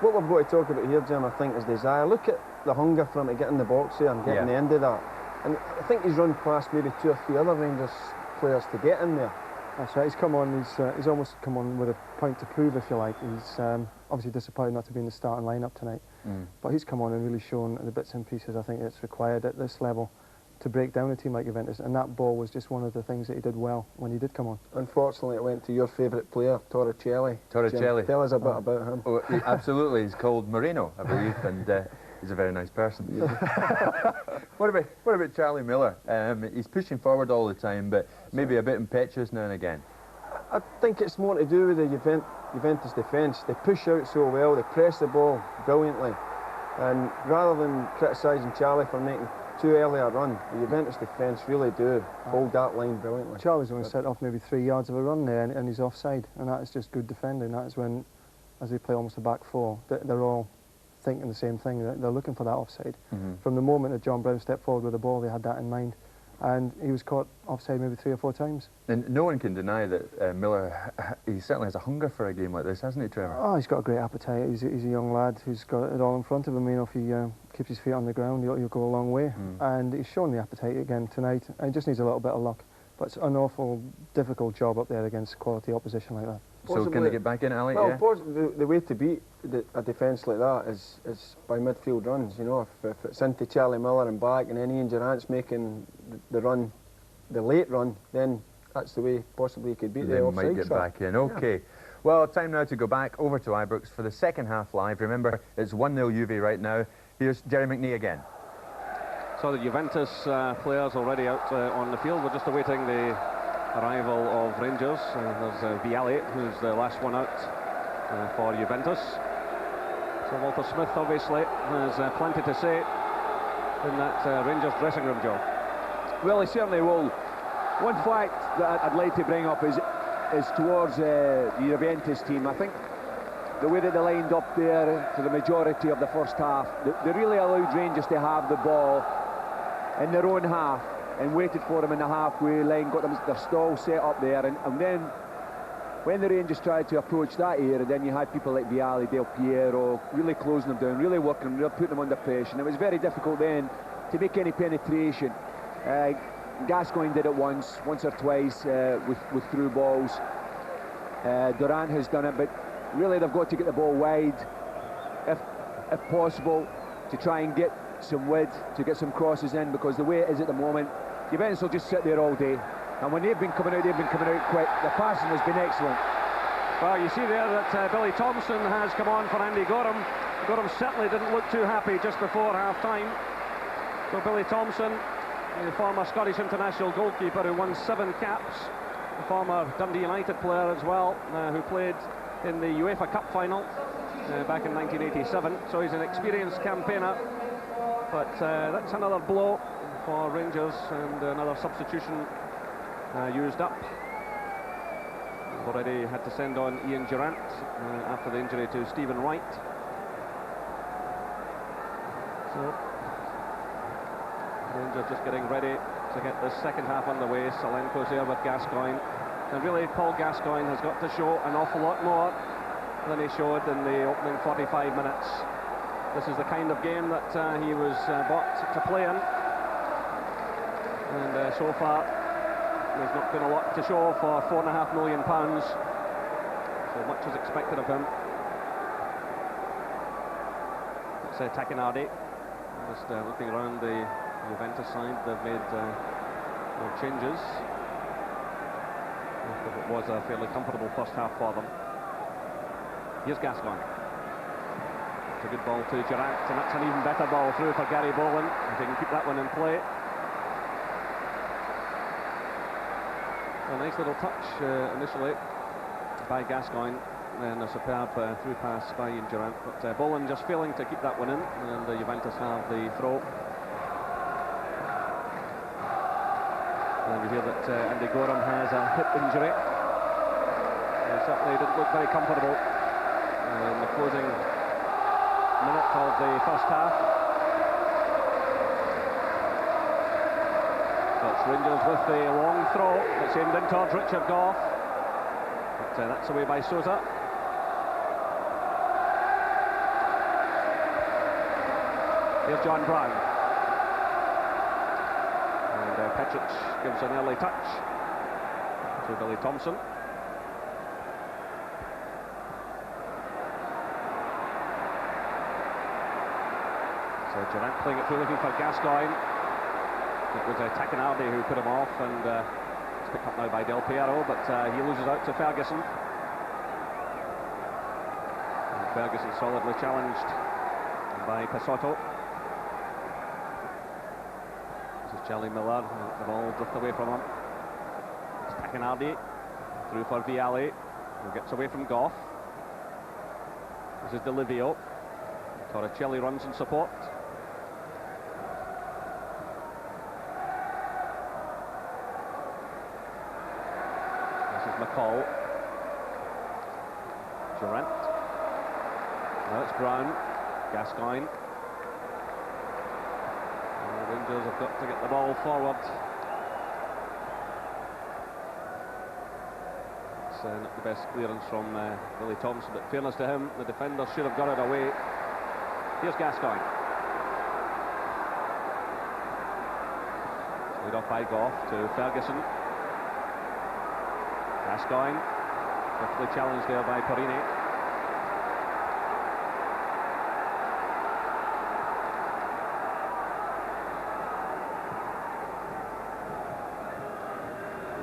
what we've got to talk about here, Jim, I think, is desire. Look at the hunger for him to get in the box here and getting the end of that. And I think he's run past maybe 2 or 3 other Rangers players to get in there. That's right, he's come on, he's almost come on with a point to prove, if you like. He's obviously disappointed not to be in the starting lineup tonight, but he's come on and really shown the bits and pieces I think it's required at this level to break down a team like Juventus, and that ball was just one of the things that he did well when he did come on. Unfortunately, it went to your favourite player, Torricelli. Torricelli. Jim, tell us a bit about him. Oh, absolutely, he's called Moreno, I believe, and he's a very nice person. What about Charlie Miller? He's pushing forward all the time, but maybe a bit impetuous now and again. I think it's more to do with the Juventus defence. They push out so well, they press the ball brilliantly, and rather than criticising Charlie for making too early a run, the Juventus defence really do hold that line brilliantly. Charlie's only set off maybe 3 yards of a run there, and he's offside, and that is just good defending. That is when, as they play almost a back four, they're all thinking the same thing. They're looking for that offside. From the moment that John Brown stepped forward with the ball, they had that in mind, and he was caught offside maybe 3 or 4 times. And no one can deny that Miller, he certainly has a hunger for a game like this, hasn't he, Trevor? Oh, he's got a great appetite. He's a young lad who's got it all in front of him. You know, if he keeps his feet on the ground, he'll go a long way. And he's shown the appetite again tonight. And he just needs a little bit of luck. But it's an awful difficult job up there against quality opposition like that. So can they get back in, Ali? Well, the way to beat a defence like that is by midfield runs. You know, if it's into Charlie Miller and back, and then Ian Durant's making the run, the late run, then that's the way possibly he could beat the offside. They might get back in. Okay. Yeah. Well, time now to go back over to Ibrox for the second half live. Remember, it's 1-0 Juve right now. Here's Jerry McNee again. So the Juventus players already out on the field. We're just awaiting the arrival of Rangers. There's Vialli, who's the last one out for Juventus. So Walter Smith obviously has plenty to say in that Rangers dressing room, Joe. Well, he certainly will. One fact that I'd like to bring up is towards the Juventus team. I think the way that they lined up there for the majority of the first half, they really allowed Rangers to have the ball in their own half and waited for them in the halfway line, got them their stall set up there, and then when the Rangers tried to approach that area, then you had people like Vialli, Del Piero really closing them down, really working them, really putting them under pressure, and it was very difficult then to make any penetration. Gascoigne did it once or twice with through balls. Durant has done it, but really they've got to get the ball wide if possible, to try and get some width, to get some crosses in, because the way it is at the moment, Juventus will just sit there all day. And when they've been coming out quick. The passing has been excellent. Well, you see there that Billy Thompson has come on for Andy Gorham. Gorham certainly didn't look too happy just before half-time. So Billy Thompson, the former Scottish international goalkeeper who won 7 caps, the former Dundee United player as well, who played in the UEFA Cup final back in 1987. So he's an experienced campaigner. But that's another blow for Rangers, and another substitution used up. Already had to send on Ian Durrant after the injury to Stephen Wright. So Rangers just getting ready to get the second half underway. Solenko's here with Gascoigne, and really Paul Gascoigne has got to show an awful lot more than he showed in the opening 45 minutes. This is the kind of game that he was bought to play in, and so far there's not been a lot to show for £4.5 million. So much is expected of him. Let's say Takinardi. Just looking around the Juventus side, they've made no changes. It was a fairly comfortable first half for them. Here's Gascoigne. It's a good ball to Durrant, and that's an even better ball through for Gary Boland, if he can keep that one in play. A nice little touch initially by Gascoigne, and a superb through pass by Ian Durrant, but Boland just failing to keep that one in, and Juventus have the throw. And we hear that Andy Gorham has a hip injury. He certainly didn't look very comfortable in the closing minute of the first half. That's Rangers with the long throw. It's aimed in towards Richard Gough, but that's away by Sousa. Here's John Brown, and Petric gives an early touch to Billy Thompson. So Durrant playing it through, looking for Gascoigne. It was Takinardi who put him off, and it's picked up now by Del Piero, but he loses out to Ferguson. And Ferguson solidly challenged by Pesotto. This is Charlie Miller, the ball drifted away from him. It's Takinardi, through for Vialli, who gets away from Gough. This is Delivio. Torricelli runs in support. McCall. Durrant. Now it's Brown. Gascoigne. The Rangers have got to get the ball forward. It's not the best clearance from Billy Thompson, but fairness to him, the defender should have got it away. Here's Gascoigne. Lead off by Gough to Ferguson. Gascoigne, quickly challenged there by Perini.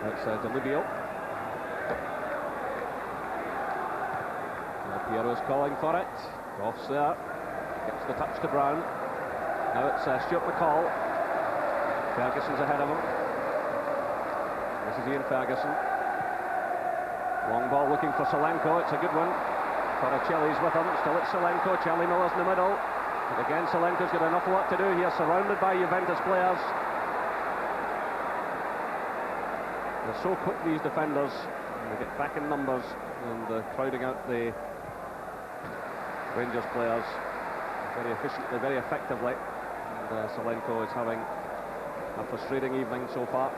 That's Delivio. Piero's calling for it. Gough's there. Gets the touch to Brown. Now it's Stuart McCall. Ferguson's ahead of him. This is Ian Ferguson. Long ball looking for Solenko, it's a good one. Torricelli's with him, still it's Solenko, Charlie Miller's in the middle. But again, Solenko's got an awful lot to do here, surrounded by Juventus players. They're so quick, these defenders, and they get back in numbers, and crowding out the Rangers players very efficiently, very effectively. And Solenko is having a frustrating evening so far.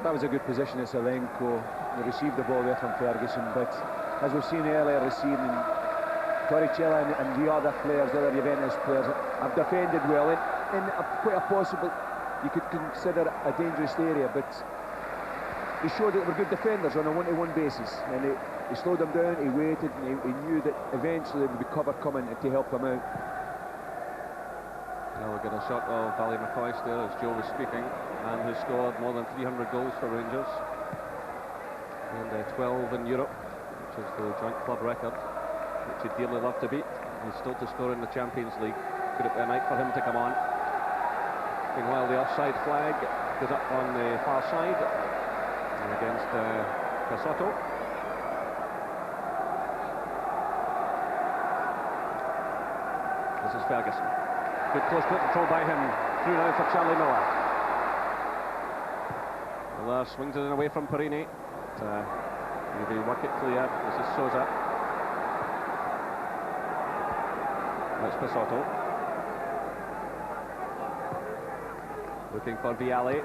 That was a good position of Solenko. He received the ball there from Ferguson, but as we've seen earlier this evening, Torricelli and the other players, the other Juventus players, have defended well in quite a possible, you could consider a dangerous area, but they showed that they were good defenders on a one-to-one basis, and he slowed them down, he waited, and he knew that eventually there would be cover coming to help them out. Now we'll get a shot of Valley McCoist there as Joe was speaking, and who scored more than 300 goals for Rangers, and 12 in Europe, which is the joint club record, which he'd dearly love to beat. He's still to score in the Champions League. Could it be a night for him to come on? Meanwhile, the offside flag goes up on the far side against Casotto. This is Ferguson. Good close control by him. Through now for Charlie Miller. Miller swings it away from Perini. Maybe work it clear. This is Sousa. That's Casotto. Looking for Vialli.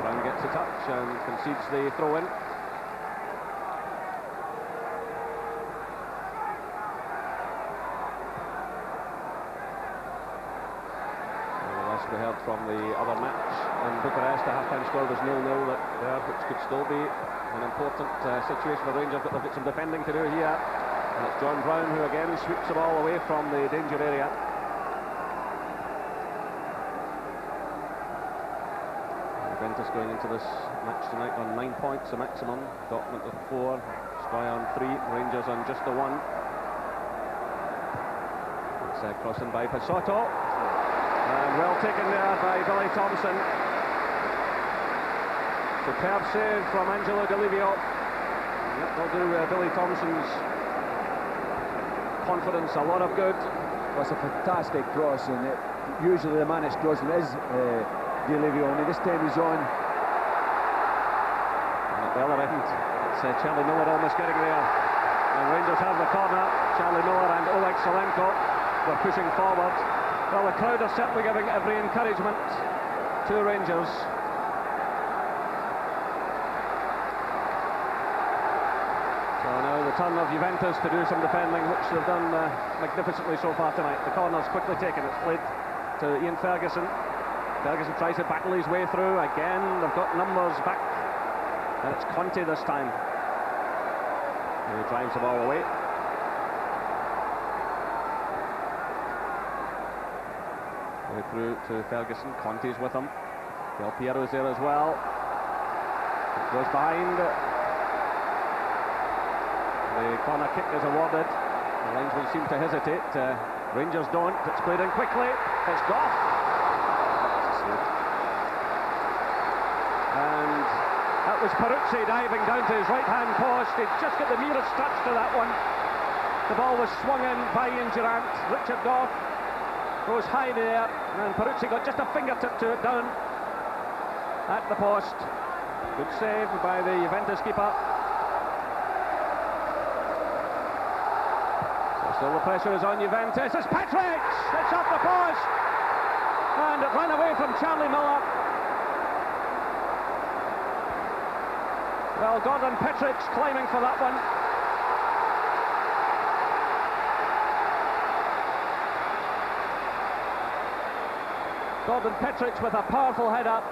Brown gets a touch and concedes the throw-in. We heard from the other match in Bucharest, the half-time score was 0-0 there, which could still be an important situation for Rangers, but they've got some defending to do here. And it's John Brown who again sweeps the ball away from the danger area. Juventus going into this match tonight on 9 points, the maximum. Dortmund with 4, Sky on 3, Rangers on just the 1. It's crossing by Pasotto. And well taken there by Billy Thompson. Superb save from Angelo Di Livio. That will do Billy Thompson's confidence a lot of good. Well, it's a fantastic cross, and usually the man that's crossing is Di Livio, and this time he's on. And at the other end, it's Charlie Miller almost getting there. And Rangers have the corner. Charlie Miller and Oleg Solenko were pushing forward. Well, the crowd are certainly giving every encouragement to Rangers. So now the turn of Juventus to do some defending, which they've done magnificently so far tonight. The corner's quickly taken, it's played to Ian Ferguson. Ferguson tries to battle his way through. Again, they've got numbers back. And it's Conte this time. He drives the ball away. Through to Ferguson, Conte's with him. Del Piero's there as well. It goes behind. The corner kick is awarded. The linesmen seem to hesitate. Rangers don't. It's played in quickly. It's Goff. And that was Peruzzi diving down to his right-hand post. He'd just got the merest touch to that one. The ball was swung in by Ian Durant. Richard Goff goes high there, and Peruzzi got just a fingertip to it down at the post. Good save by the Juventus keeper. So still the pressure is on Juventus. It's Petric! It's off the post! And it ran away from Charlie Miller. Well, Gordon Petric's climbing for that one. Gordon Petric with a powerful header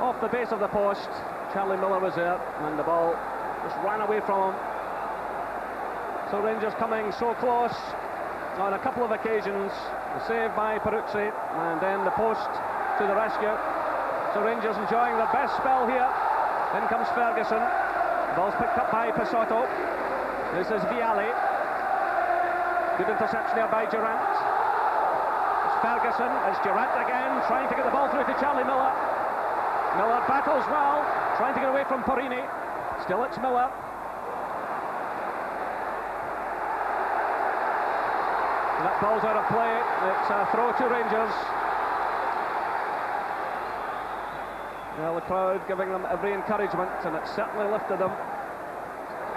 off the base of the post. Charlie Miller was there, and the ball just ran away from him. So Rangers coming so close on a couple of occasions. The save by Peruzzi, and then the post to the rescue. So Rangers enjoying their best spell here. In comes Ferguson. The ball's picked up by Pasotto. This is Vialli. Good interception there by Durant. Ferguson, it's Durant again, trying to get the ball through to Charlie Miller. Miller battles well, trying to get away from Perini. Still it's Miller. And that ball's out of play. It's a throw to Rangers. Well, the crowd giving them every encouragement, and it certainly lifted them.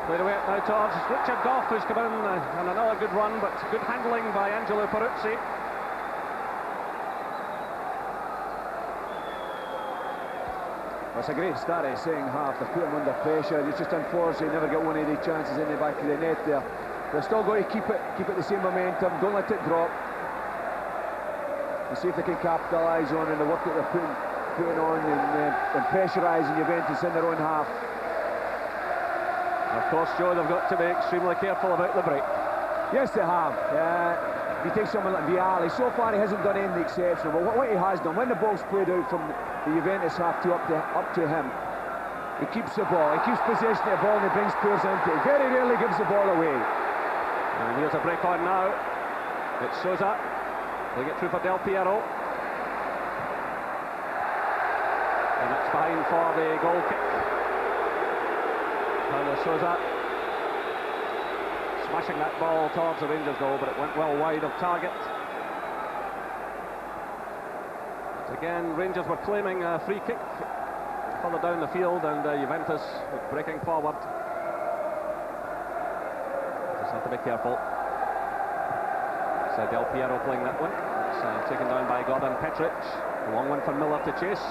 Played away now towards Richard Goff, who's come in on another good run, but good handling by Angelo Peruzzi. It's a great start at second half. They put him under pressure. It's just unfortunate never got one of the chances in the back of the net there. They're still going to keep it the same momentum. Don't let it drop. And see if they can capitalise on it and the work that they're putting putting on and pressurising Juventus in their own half. Of course, Joe, they've got to be extremely careful about the break. Yes, they have. If you take someone like Vialli, so far he hasn't done anything exceptional, but what he has done, when the ball's played out from the Juventus half to up to him, he keeps the ball, he keeps possession of the ball, and he brings players into it. Very rarely gives the ball away. And here's a break on now. It's Sousa. They get through for Del Piero. And that's behind for the goal kick. Paulo Sousa smashing that ball towards the Rangers goal, but it went well wide of target. But again, Rangers were claiming a free kick further down the field, and Juventus breaking forward. Just have to be careful. It's Del Piero playing that one. It's taken down by Gordon Petric. A long one for Miller to chase.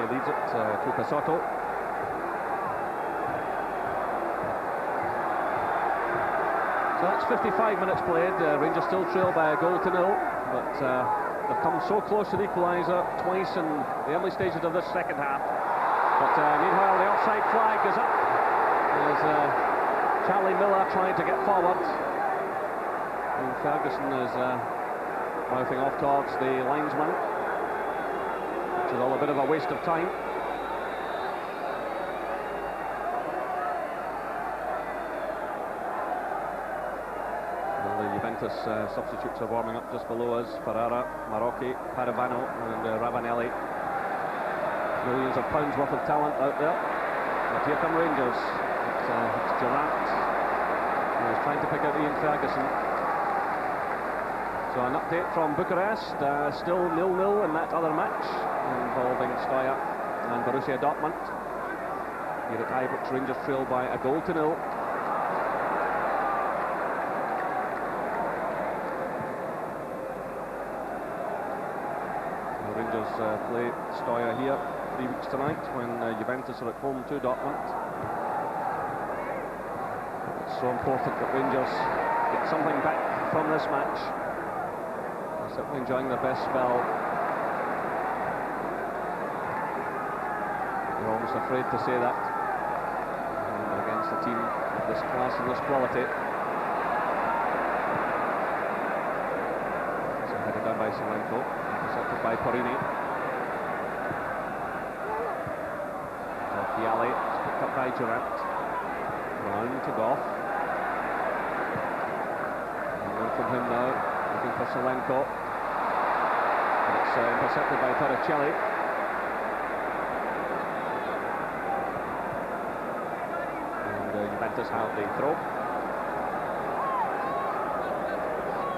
Leads it to Casotto. So that's 55 minutes played. Rangers still trail by 1-0, but they've come so close to the equaliser twice in the early stages of this second half. But meanwhile, the offside flag goes up. There's Charlie Miller trying to get forward. And Ferguson is mouthing off towards the linesman. Which is all a bit of a waste of time. Well, the Juventus substitutes are warming up just below us. Ferrara, Marocchi, Paravano and Ravanelli. Millions of pounds worth of talent out there. But here come Rangers. It's Durant. He's trying to pick out Ian Ferguson. So an update from Bucharest. Still 0-0 in that other match, involving Stoya and Borussia Dortmund. Here at Ibrox, Rangers trail by 1-0. The Rangers play Stoya here 3 weeks tonight when Juventus are at home to Dortmund. It's so important that Rangers get something back from this match. They're certainly enjoying their best spell. You're almost afraid to say that against a team of this class and this quality. So headed down by Solenko, intercepted by Porini. Fiali, it's picked up by Durant. Brown to Goff. And one from him now, looking for Solenko. And it's intercepted by Torricelli. Juventus have the throw.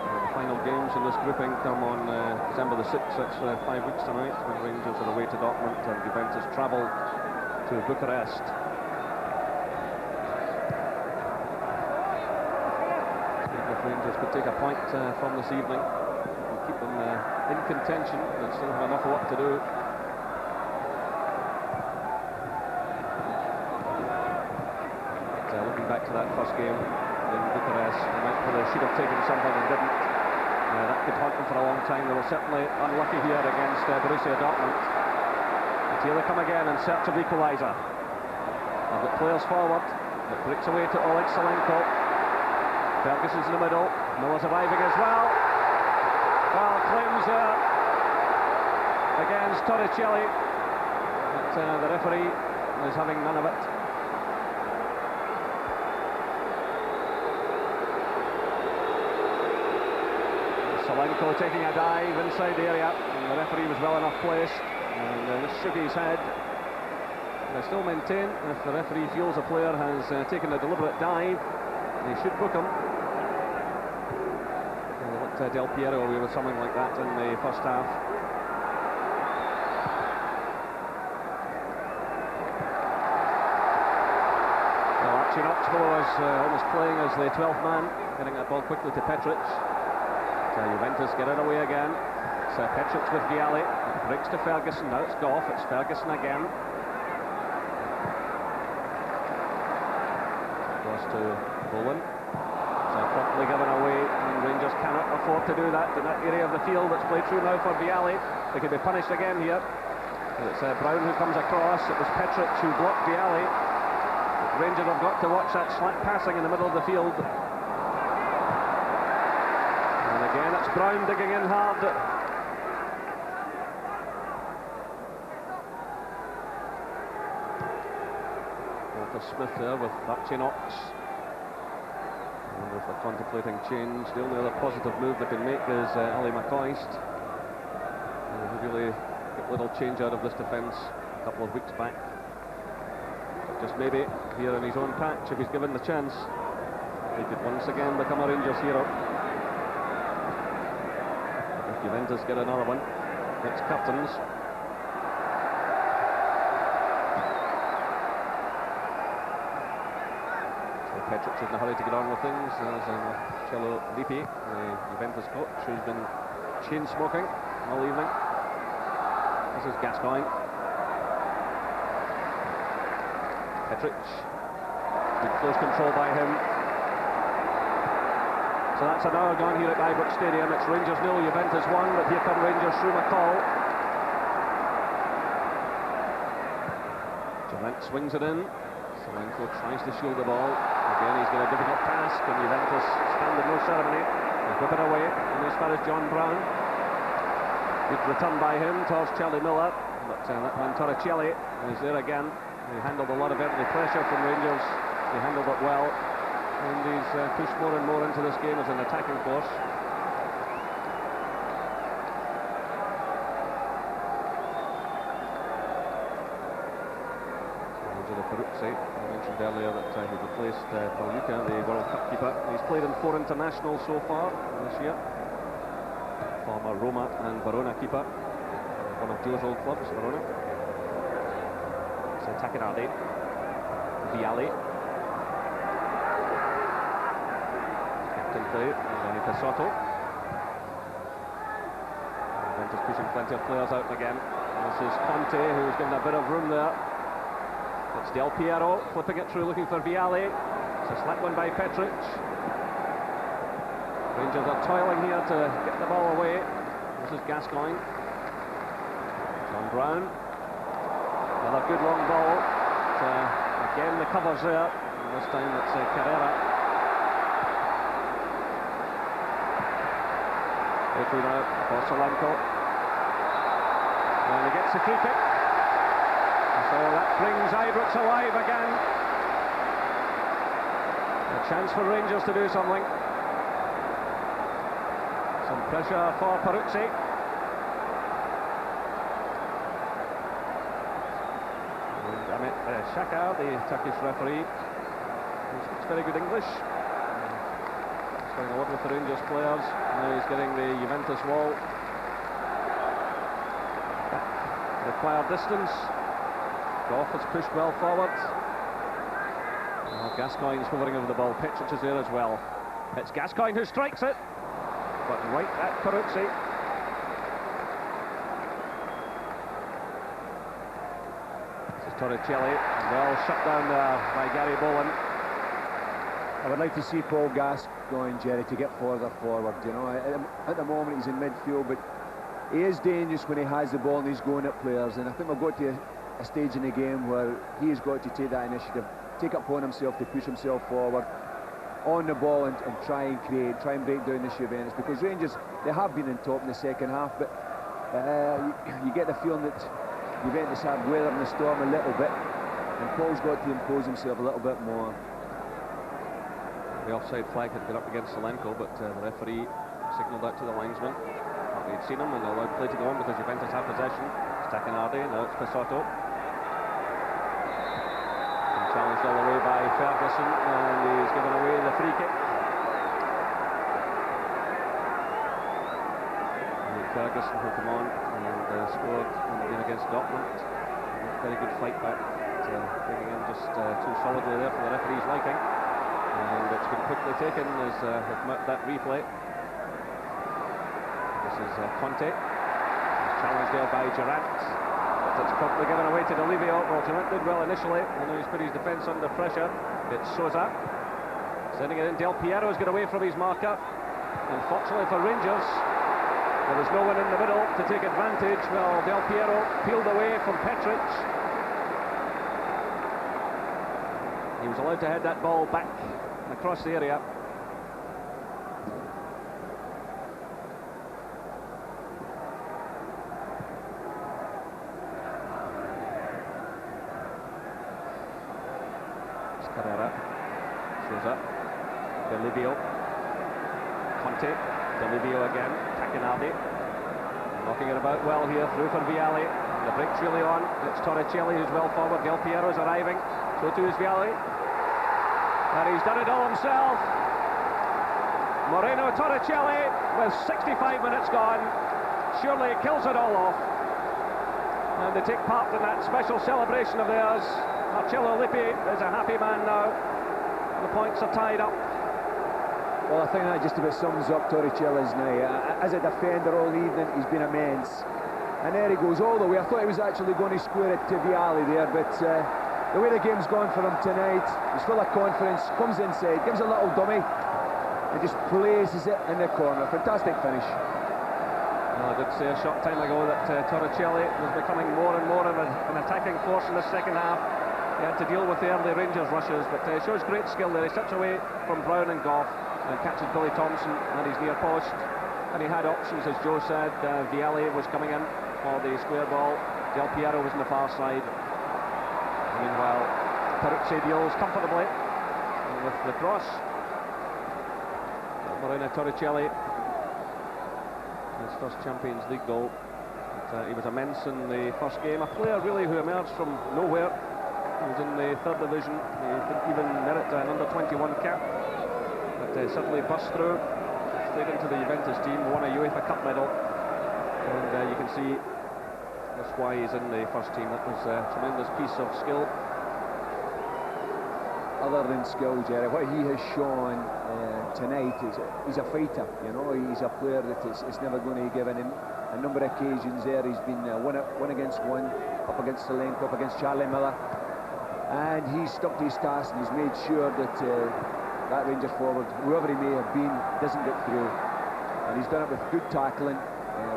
And the final games in this grouping come on December the 6th. That's 5 weeks tonight when Rangers are away to Dortmund and Juventus travel to Bucharest. If Rangers could take a point from this evening and keep them in contention, they still have enough work to do. Back to that first game in Bucharest, they should have taken something and didn't. That could haunt them for a long time. They were certainly unlucky here against Borussia Dortmund. But here they come again in search of equaliser. They've got players forward. It breaks away to Oleg Solenko. Ferguson's in the middle. Miller's arriving as well. Well, claims against Torricelli. But the referee is having none of it. Solenko taking a dive inside the area, and the referee was well enough placed, and this shook his head. But I still maintain, if the referee feels a player has taken a deliberate dive, they should book him. We'll let Del Piero away with something like that in the first half. Well, Archie Knoxville is almost playing as the 12th man, getting that ball quickly to Petric. Juventus get it away again. It's Petric with Vialli. It breaks to Ferguson. Now it's Goff. It's Ferguson again. It goes to Bowen. So properly given away, and Rangers cannot afford to do that in that area of the field. It's played through now for Vialli. They could be punished again here. It's Brown who comes across. It was Petric who blocked Vialli. Rangers have got to watch that slack passing in the middle of the field. And again, it's Brown digging in hard. Walter Smith there with Archie Knox. And if they're contemplating change, the only other positive move they can make is Ali McCoist. Who really got little change out of this defence a couple of weeks back. But just maybe here in his own patch, if he's given the chance, he could once again become a Rangers hero. If Juventus get another one, it's captains. Petric is in a hurry to get on with things. There's Cello Lippi, the Juventus coach, who's been chain smoking all evening. This is Gascoigne. Petric. Good close control by him. So that's an hour gone here at Ibrox Stadium. It's Rangers 0, Juventus 1, but here come Rangers through McCall. Durant swings it in. Solenko tries to shield the ball. Again, he's got a difficult task, and Juventus stand in no ceremony. They whip it away, and as far as John Brown. Good return by him towards Charlie Miller, but that man Torricelli is there again. He handled a lot of early pressure from Rangers. He handled it well, and he's pushed more and more into this game as an attacking force. I mentioned earlier that he replaced Paluca, the World Cup keeper. He's played in 4 internationals so far this year. Former Roma and Verona keeper, one of Joe's old clubs, Verona. So Takinardi, Vialli, captain play, and Pesotto. Juventus pushing plenty of players out again. This is Conte, who's given a bit of room there. It's Del Piero flipping it through, looking for Vialli. It's a slack one by Petric. Rangers are toiling here to get the ball away. This is Gascoigne. John Brown. Another good long ball. Again, the cover's there. And this time it's Carrera. Way through now for Solenko. And he gets the free kick. So that brings Ibrox alive again. A chance for Rangers to do something. Some pressure for Peruzzi. And Ahmet Shaka, the Turkish referee, who speaks very good English. He's going a lot with the Rangers players. Now he's getting the Juventus wall. Required distance. Goff has pushed well forward. Gascoigne's hovering over the ball. Petric is there as well. It's Gascoigne who strikes it, but right at Peruzzi. This is Torricelli, well shut down there by Gary Bowen. I would like to see Paul Gascoigne, Jerry, to get further forward. You know, at the moment he's in midfield, but he is dangerous when he has the ball and he's going at players. And I think we've got to a stage in the game where he has got to take that initiative, take it upon himself to push himself forward on the ball and try and break down this Juventus, because Rangers, they have been in top in the second half, but you get the feeling that Juventus have weathered the storm a little bit, and Paul's got to impose himself a little bit more. The offside flag had been up against Solenko, but the referee signalled out to the linesman. He'd seen him and allowed play to go on because Juventus have possession. It's Takinardi, now it's Pesotto. Challenged all the way by Ferguson, and he's given away the free kick. And Ferguson who come on and scored in the game against Dortmund. Very good fight back, bringing in just too solidly there for the referee's liking. And it's been quickly taken as that replay. This is Conte. He's challenged there by Durant. It's promptly given away to Delivio. Well, Durant did well initially, and now he's put his defence under pressure. It's Sousa. Sending it in, Del Piero's got away from his marker. Unfortunately for Rangers, there was no one in the middle to take advantage. Well, Del Piero peeled away from Petric. He was allowed to head that ball back across the area. Carrera shows up. Delivio. Conte. Delivio again. Tacchinardi. Knocking it about well here. Through for Vialli. The break's really on. It's Torricelli who's well forward. Del Piero's arriving. So too is Vialli. And he's done it all himself. Moreno Torricelli with 65 minutes gone. Surely kills it all off. And they take part in that special celebration of theirs. Marcello Lippi is a happy man now. The points are tied up. Well, I think that just about sums up Torricelli's night. As a defender all evening, he's been immense. And there he goes all the way. I thought he was actually going to square it to Vialli there, but the way the game's gone for him tonight, he's full of confidence, comes inside, gives a little dummy, and just places it in the corner. Fantastic finish. Well, I did say a short time ago that Torricelli was becoming more and more of an attacking force in the second half. He had to deal with the early Rangers rushes, but shows great skill there. He sits away from Brown and Gough and catches Billy Thompson at his near post. And he had options, as Joe said. Vialli was coming in for the square ball. Del Piero was on the far side. Meanwhile, Peruzzi deals comfortably with the cross. Moreno Torricelli, his first Champions League goal. But, he was immense in the first game. A player really who emerged from nowhere. He was in the third division. He didn't even merit an under-21 cap, but suddenly burst through straight into the Juventus team, won a UEFA Cup medal, and you can see that's why he's in the first team. That was a tremendous piece of skill. Other than skill, Jerry, what he has shown tonight is he's a fighter. You know, he's a player that is never going to give in. A number of occasions there, he's been one against one, up against Solenko, up against Charlie Miller. And he's stuck to his task, and he's made sure that that Rangers forward, whoever he may have been, doesn't get through. And he's done it with good tackling,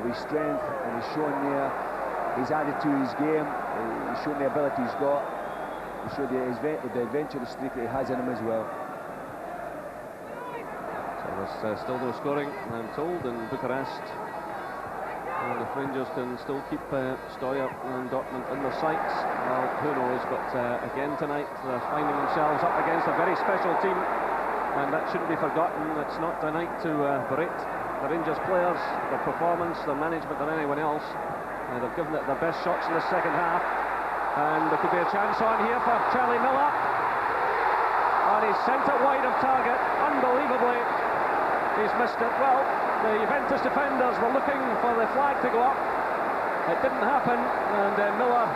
with strength, and he's shown there his attitude, his game. He's shown the ability he's got. He's shown the adventurous streak that he has in him as well. So there's still no scoring, I'm told, in Bucharest. And if Rangers can still keep Stoya and Dortmund in their sights, well, who knows, but again tonight they're finding themselves up against a very special team, and that shouldn't be forgotten. It's not a night to berate the Rangers players, their performance, their management, than anyone else. They've given it their best shots in the second half, and there could be a chance on here for Charlie Miller, and he's sent it wide of target, unbelievably. He's missed it. Well, the Juventus defenders were looking for the flag to go up. It didn't happen, and Miller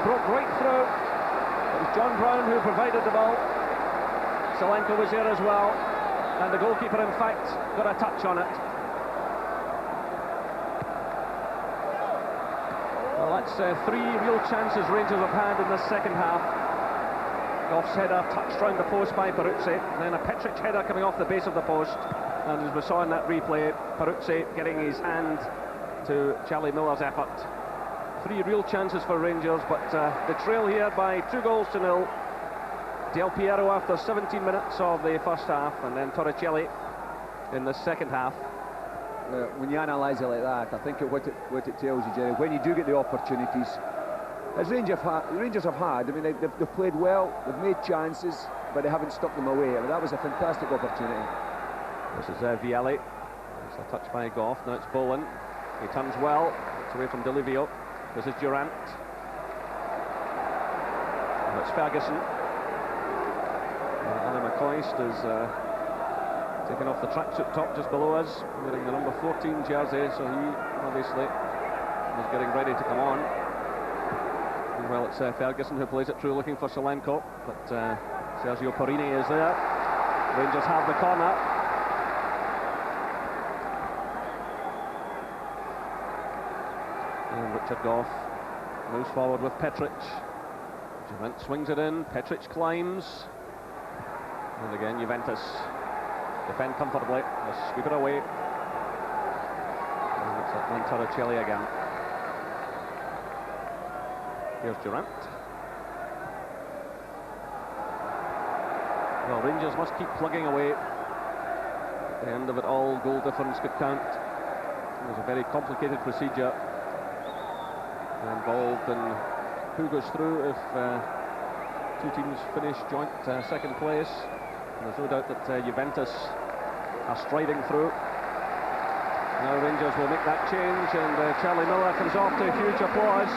broke right through. It was John Brown who provided the ball. Solenko was there as well, and the goalkeeper, in fact, got a touch on it. Well, that's three real chances Rangers have had in the second half. Gough's header touched round the post by Peruzzi, then a Petric header coming off the base of the post. And as we saw in that replay, Peruzzi getting his hand to Charlie Miller's effort. Three real chances for Rangers, but the trail here by 2-0. Del Piero after 17 minutes of the first half, and then Torricelli in the second half. When you analyse it like that, I think what it tells you, Jerry, when you do get the opportunities, as Rangers have had, I mean, they've played well, they've made chances, but they haven't stuck them away. I mean, that was a fantastic opportunity. This is Vialli. It's a touch by Gough. Now it's Bowen. He turns well. It's away from Delivio. This is Durant. And it's Ferguson. Ali McCoist is taking off the tracksuit top just below us, wearing the number 14 jersey, so he obviously is getting ready to come on. And well, it's Ferguson who plays it through, looking for Solenko, but Sergio Porrini is there. Rangers have the corner. And Richard Gough moves forward with Petric. Durant swings it in, Petric climbs. And again, Juventus defend comfortably. They sweep it away. And it's Torricelli again. Here's Durant. Well, Rangers must keep plugging away. At the end of it all, goal difference could count. It was a very complicated procedure involved in who goes through if two teams finish joint second place. And there's no doubt that Juventus are striding through. Now Rangers will make that change, and Charlie Miller comes off to huge applause.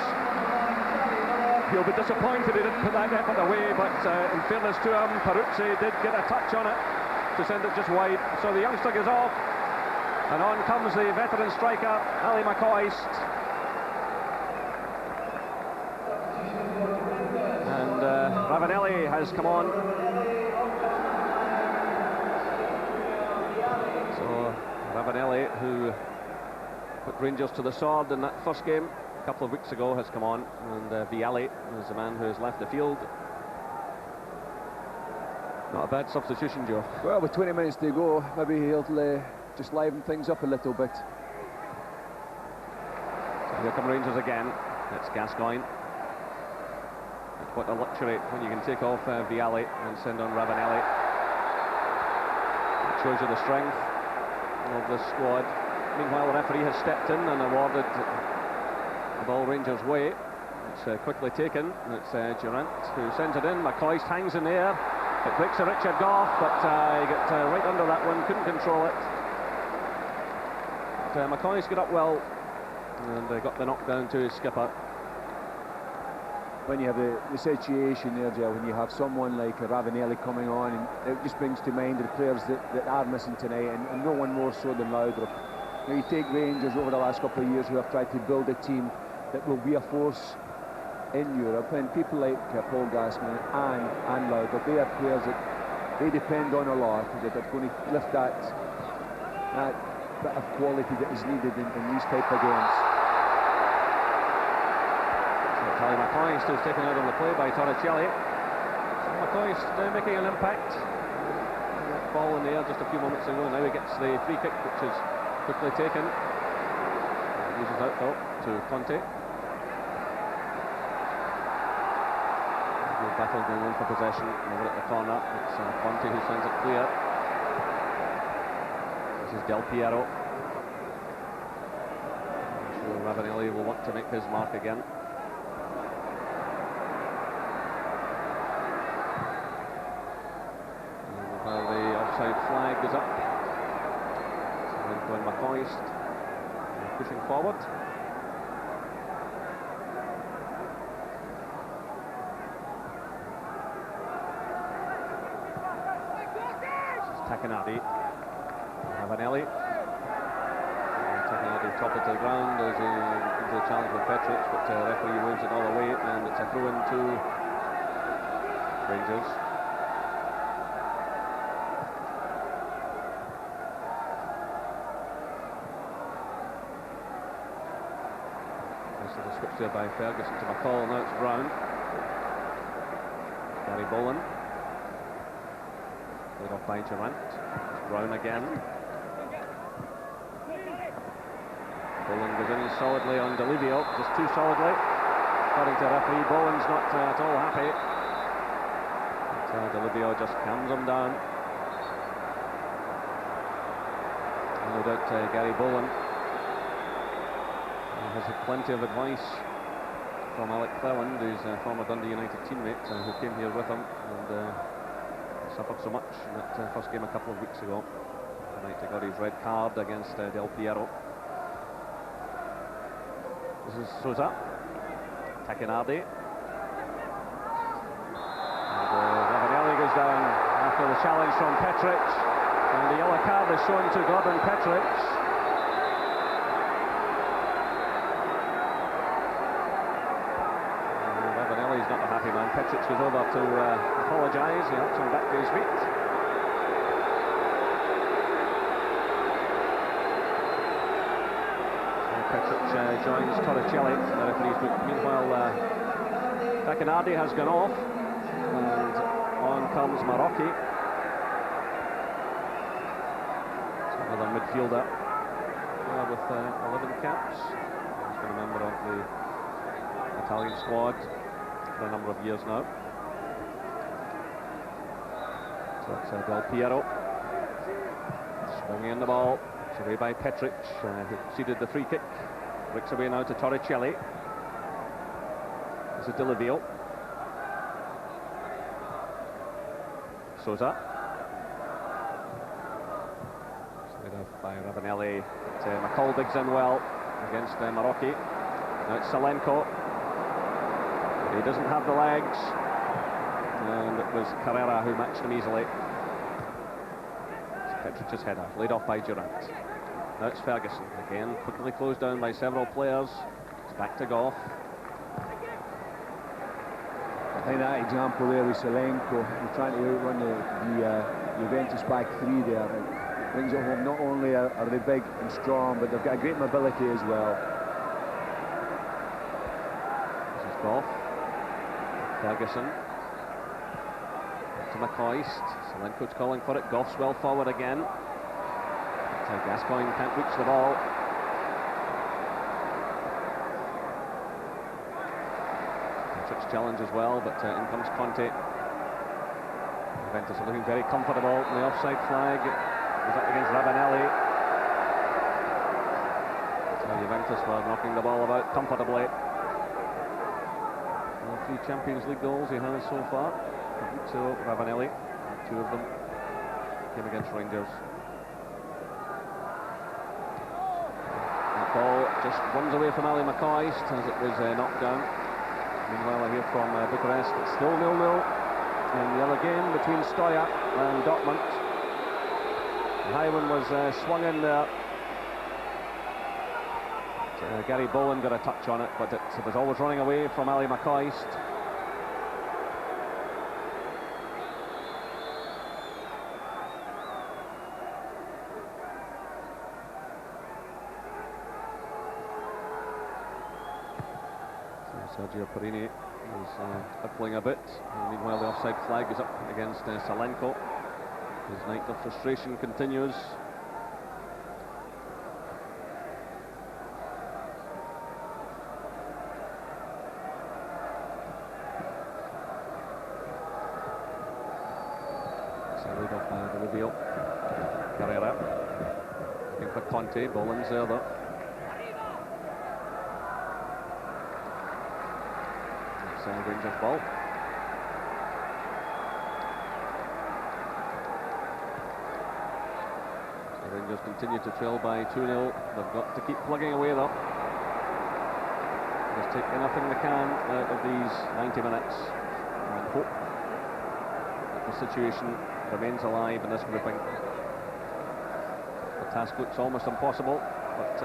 He'll be disappointed he didn't put that effort away, but in fairness to him, Peruzzi did get a touch on it to send it just wide. So the youngster goes off, and on comes the veteran striker, Ali McCoist. And Ravanelli has come on. So Ravanelli, who put Rangers to the sword in that first game a couple of weeks ago, has come on, and Vialli is the man who has left the field. Not a bad substitution, Joe. Well, with 20 minutes to go, maybe he'll just liven things up a little bit. So here come Rangers again. It's Gascoigne. It's what a luxury when you can take off Vialli and send on Ravanelli. It shows you the strength of the squad. Meanwhile, the referee has stepped in and awarded the ball Rangers' way. It's quickly taken, and it's Durant who sends it in. McCoist hangs in the air. It breaks to Richard Goff, but he got right under that one, couldn't control it. But McCoist got up well, and got the knockdown to his skipper. When you have the situation there, Joe, when you have someone like Ravanelli coming on, and it just brings to mind the players that are missing tonight, and no one more so than Laudrup. Now you take Rangers over the last couple of years who have tried to build a team that will be a force in Europe, and people like Paul Gascoigne and Laudrup, they are players that they depend on a lot, that are going to lift that bit of quality that is needed in these type of games. So McCoist is taken out on the play by Torricelli. So McCoist making an impact. That ball in the air just a few moments ago. Now he gets the free kick, which is quickly taken. Loses out though to Conte. The battle going on for possession over at the corner. It's Conte who sends it clear. This is Del Piero. I'm sure Ravanelli will want to make his mark again. And while the offside flag goes up, so going McCoist pushing forward. Takenadi, Ravanelli. Takenadi toppled to the ground as he into the challenge with Petric, but the referee moves it all away, and it's a throw in to Rangers. Nice little switch there by Ferguson to McCall. Now it's Brown. Gary Boland. Laid off by Durant. Brown again. Boland goes in solidly on Delivio, just too solidly. According to referee, Boland's not at all happy. But Delivio just calms him down. And no doubt Gary Boland has had plenty of advice from Alec Cleland, who's a former Dundee United teammate who came here with him and suffered so much in that first game a couple of weeks ago. Tonight he got his red card against Del Piero. This is Sousa. Takenadi. And Ravanelli goes down after the challenge from Petric. And the yellow card is shown to Gordon Petric. Ravanelli's not a happy man. Petric goes over to apologise. He helps him back to his feet. Petric joins Torricelli in the referee's book. Meanwhile, Takenadi has gone off, and on comes Marocchi. another midfielder with 11 caps. He's been a member of the Italian squad for a number of years now. So it's Del Piero. Swinging in the ball. It's away by Petric, who conceded the free kick. Breaks away now to Torricelli. This is Di Livio. Sousa. Played off by Ravanelli. McCall digs in well against Marocchi. Now it's Salenko. He doesn't have the legs. And it was Carrera who matched him easily. It's Petric's header, laid off by Durant. Now it's Ferguson. Again, quickly closed down by several players. It's back to Goff. I think that example there with Salenko, he's trying to outrun the Juventus back three there. It brings it home. Not only are they big and strong, but they've got a great mobility as well. This is Goff. Ferguson. To McCoist. Salenko's calling for it. Goff's well forward again. But Gascoigne can't reach the ball. Patrick's challenge as well, but in comes Conte. Juventus are looking very comfortable. The offside flag is up against Ravanelli. So Juventus were knocking the ball about comfortably. Well, 3 Champions League goals he has so far. So Ravanelli, 2 of them came against Rangers. That ball just runs away from Ali McCoist as it was knocked down. Meanwhile, I hear from Bucharest, it's still 0-0 in the other game between Stoya and Dortmund. The high one was swung in there. Gary Bowen got a touch on it, but it was always running away from Ali McCoist. Sergio Perini is rippling a bit. And meanwhile, the offside flag is up against Salenko. His night of frustration continues. Laid off by Di Livio. Carrera. Looking for Conte. Boland's there though. Rangers ball. The Rangers continue to trail by 2-0. They've got to keep plugging away though. Just take anything they can out of these 90 minutes and hope that the situation remains alive in this grouping. The task looks almost impossible, but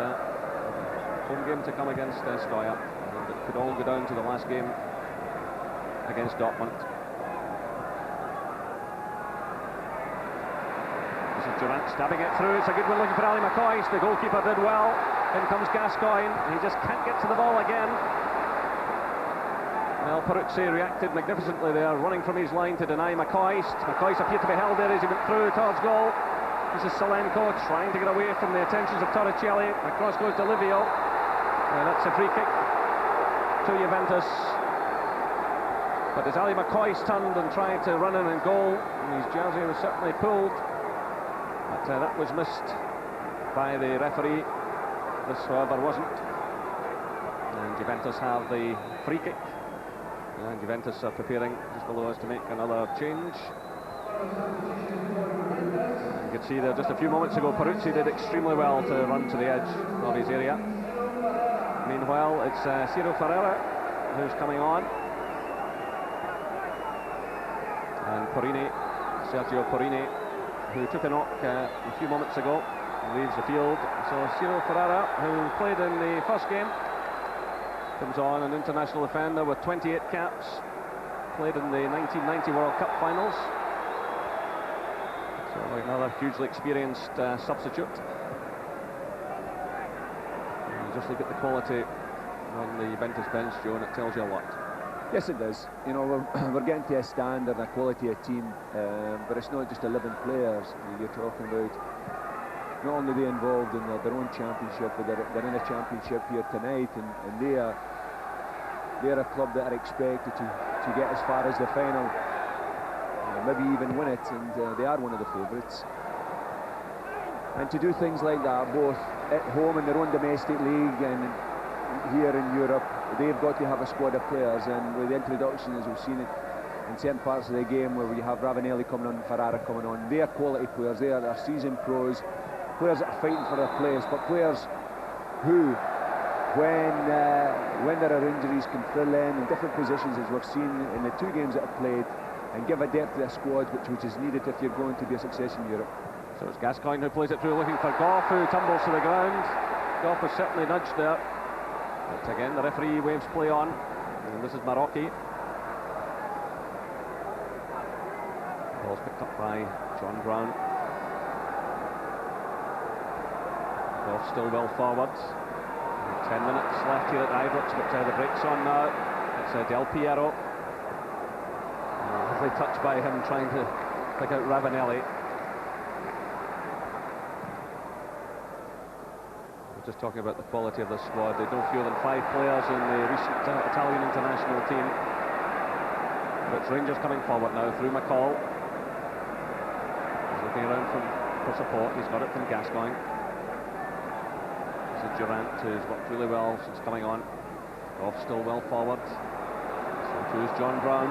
home game to come against Stoya, and it could all go down to the last game against Dortmund. This is Durant stabbing it through. It's a good one looking for Ali McCoist. The goalkeeper did well. In comes Gascoigne. He just can't get to the ball again. Well, Peruzzi reacted magnificently there, running from his line to deny McCoist. McCoist appeared to be held there as he went through towards goal. This is Salenko trying to get away from the attentions of Torricelli. Across goes to Livio. That's a free kick to Juventus. But as Ali McCoist turned and tried to run in and goal, and his jersey was certainly pulled, but that was missed by the referee. This, however, wasn't. And Juventus have the free kick. And Juventus are preparing just below us to make another change. You could see there just a few moments ago, Peruzzi did extremely well to run to the edge of his area. Meanwhile, it's Ciro Ferreira who's coming on. And Perini, Sergio Perini, who took a knock a few moments ago, leaves the field. So Ciro Ferreira, who played in the first game, comes on, an international defender with 28 caps, played in the 1990 World Cup finals. So another hugely experienced substitute. And you just look at the quality on the Juventus bench, Joe, and it tells you a lot. Yes, it does. You know, we're getting to a standard, a quality of team, but it's not just 11 players. You're talking about not only are they involved in their own championship, but they're in a championship here tonight, and they're a club that are expected to get as far as the final, maybe even win it, and they are one of the favourites. And to do things like that, both at home in their own domestic league and here in Europe, they've got to have a squad of players, and with the introduction, as we've seen it in certain parts of the game, where you have Ravanelli coming on, Ferrara coming on, they are quality players, they are seasoned pros, players that are fighting for their place, but players who, when there are injuries, can fill in different positions, as we've seen in the 2 games that have played, and give a depth to the squad which is needed if you're going to be a success in Europe. So it's Gascoigne who plays it through, looking for Goff, who tumbles to the ground. Goff was certainly nudged there. But again, the referee waves play on. And this is Marocchi. Ball's picked up by John Brown. Goff still well forwards. 10 minutes left here at Ibrox, but the break's on now. It's Del Piero. Lovely touch by him, trying to pick out Ravanelli. Just talking about the quality of the squad. They don't fewer than 5 players in the recent Italian international team. But it's Rangers coming forward now through McCall. He's looking around for support. He's got it from Gascoigne. This is Durant, who's worked really well since coming on. Goff still well forward. So too is John Brown.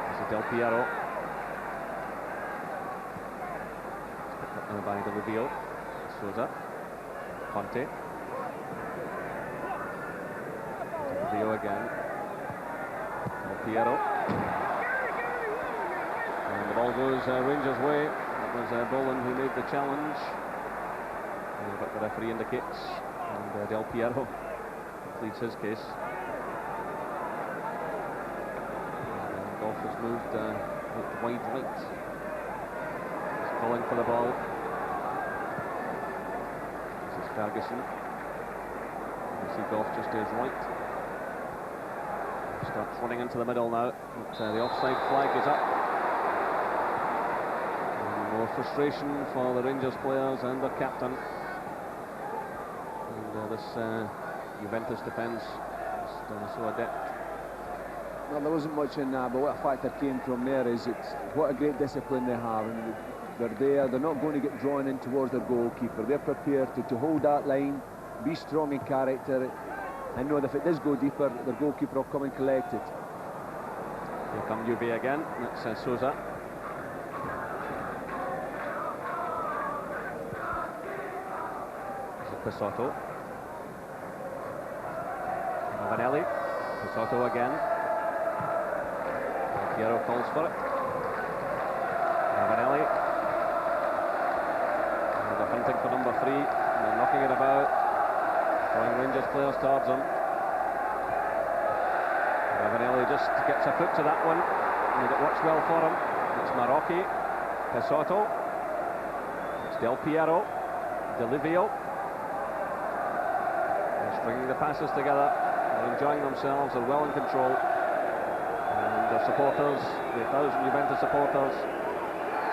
This is Del Piero. By the reveal, Souza, Conte, Rio again, Del Piero, and the ball goes Rangers' way. It was Boland who made the challenge, but the referee indicates, and Del Piero pleads his case. And Goff has moved wide right. He's calling for the ball. Ferguson. You see Goff just to his right. Starts running into the middle now. But, the offside flag is up. And more frustration for the Rangers players and their captain. And this Juventus defence is so adept. Well, there wasn't much in that, but what a factor came from there is what a great discipline they have. And they're there, they're not going to get drawn in towards their goalkeeper. They're prepared to hold that line, be strong in character, and know that if it does go deeper, their goalkeeper will come and collect it. Here come Juve again, that's Souza. This is Pisotto. Ravanelli, Pisotto again. Piero calls for it. Ravanelli. Hunting for number 3, and they're knocking it about, drawing Rangers players towards him. Ravanelli just gets a foot to that one, and it works well for him. It's Marocchi, Pisotto, it's Del Piero, Delivio. They're stringing the passes together, they're enjoying themselves, they're well in control. And their supporters, the 1,000 Juventus supporters,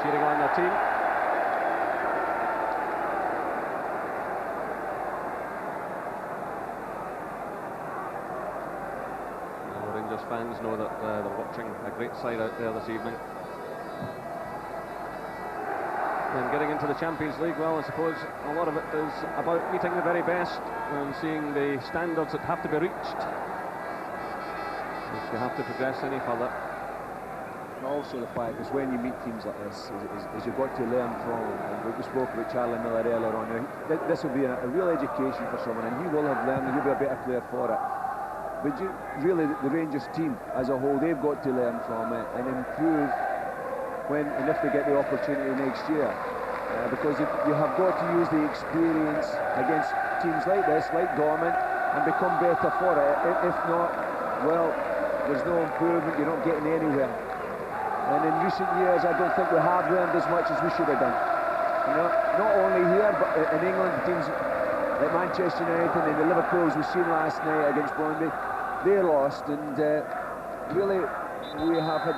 cheering on their team. Fans know that they're watching a great side out there this evening. And getting into the Champions League, well, I suppose a lot of it is about meeting the very best and seeing the standards that have to be reached if you have to progress any further. And also the fact is when you meet teams like this, is you've got to learn from them. And we spoke about Charlie Miller earlier on. This will be a real education for someone, and he will have learned, and he'll be a better player for it. But really, the Rangers team as a whole, they've got to learn from it and improve when and if they get the opportunity next year. Because you have got to use the experience against teams like this, like Dortmund, and become better for it. If not, well, there's no improvement, you're not getting anywhere. And in recent years, I don't think we have learned as much as we should have done. You know, not only here, but in England, teams like Manchester United and the Liverpools we've seen last night against Brøndby, they lost, and really we have had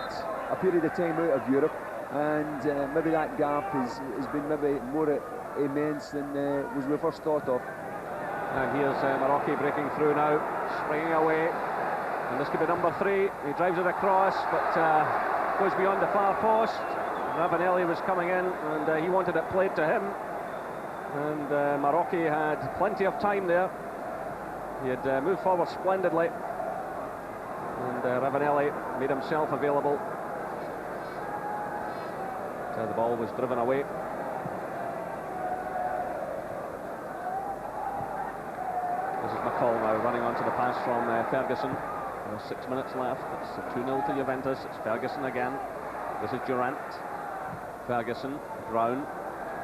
a period of time out of Europe, and maybe that gap has been maybe more immense than was we first thought of. And here's Marocchi breaking through now, springing away, and this could be number 3. He drives it across, but goes beyond the far post. Ravanelli was coming in, and he wanted it played to him, and Marocchi had plenty of time there. He had moved forward splendidly, and Ravanelli made himself available. So the ball was driven away. This is McCall now running onto the pass from Ferguson. There's 6 minutes left. It's 2-0 to Juventus. It's Ferguson again. This is Durant. Ferguson, Brown.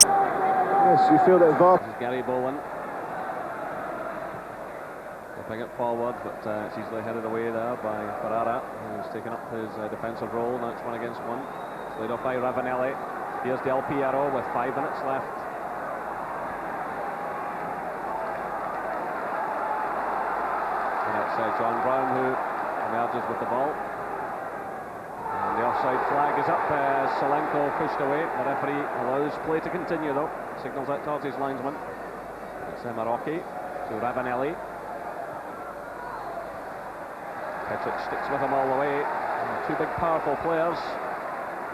Yes, you feel that VAR. This is Gary Boland. Flipping it forward, but it's easily headed away there by Ferrara, who's taken up his defensive role. Now it's 1-against-1. It's laid off by Ravanelli. Here's Del Piero with 5 minutes left. And it's John Brown who emerges with the ball. And the offside flag is up. Solenko pushed away. The referee allows play to continue though. Signals out towards his linesman. It's Marocchi to Ravanelli. Petric sticks with him all the way. Two big powerful players.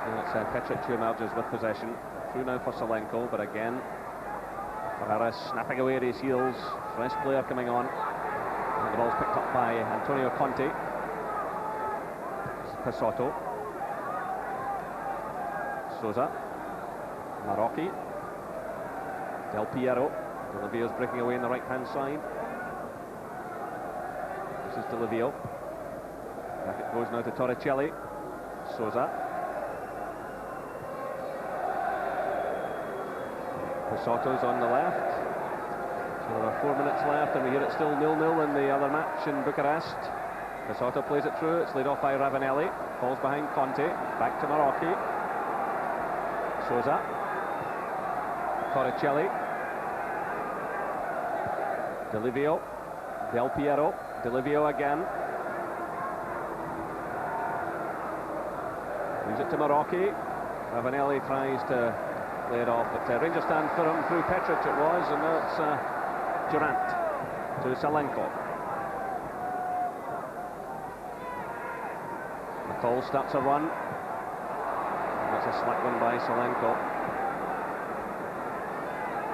And it's Petric who emerges with possession. Through now for Solenko, but again Ferrara snapping away at his heels. Fresh player coming on. And the ball's picked up by Antonio Conte. Pesotto. Souza. Marocchi. Del Piero. Delivio's breaking away on the right hand side. This is Delivio. Back it goes now to Torricelli. Souza. Pesotto's on the left. So there are 4 minutes left, and we hear it's still 0-0 in the other match in Bucharest. Pesotto plays it through. It's laid off by Ravanelli. Falls behind Conte. Back to Marocchi. Souza. Torricelli. Delivio. Del Piero. Delivio again. Leaves it to Marocchi. Ravanelli tries to lay it off, but Rangers stand firm through Petric it was, and now it's Durant to Solenko. McCall starts a run. And that's a slack one by Solenko.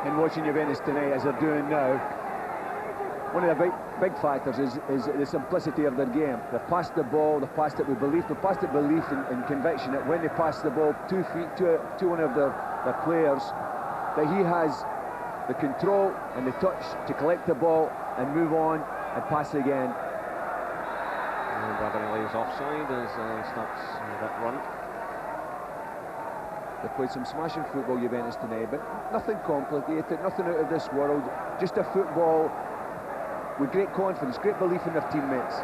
In watching Juventus tonight, as they're doing now, one of the big factors is the simplicity of their game. They passed the ball, they passed it with belief, they passed it with belief and conviction that when they pass the ball 2 feet to one of their players, that he has the control and the touch to collect the ball and move on and pass again. And Ravanelli is offside as he starts that run. They played some smashing football, Juventus, tonight, but nothing complicated, nothing out of this world, just a football with great confidence, great belief in their teammates.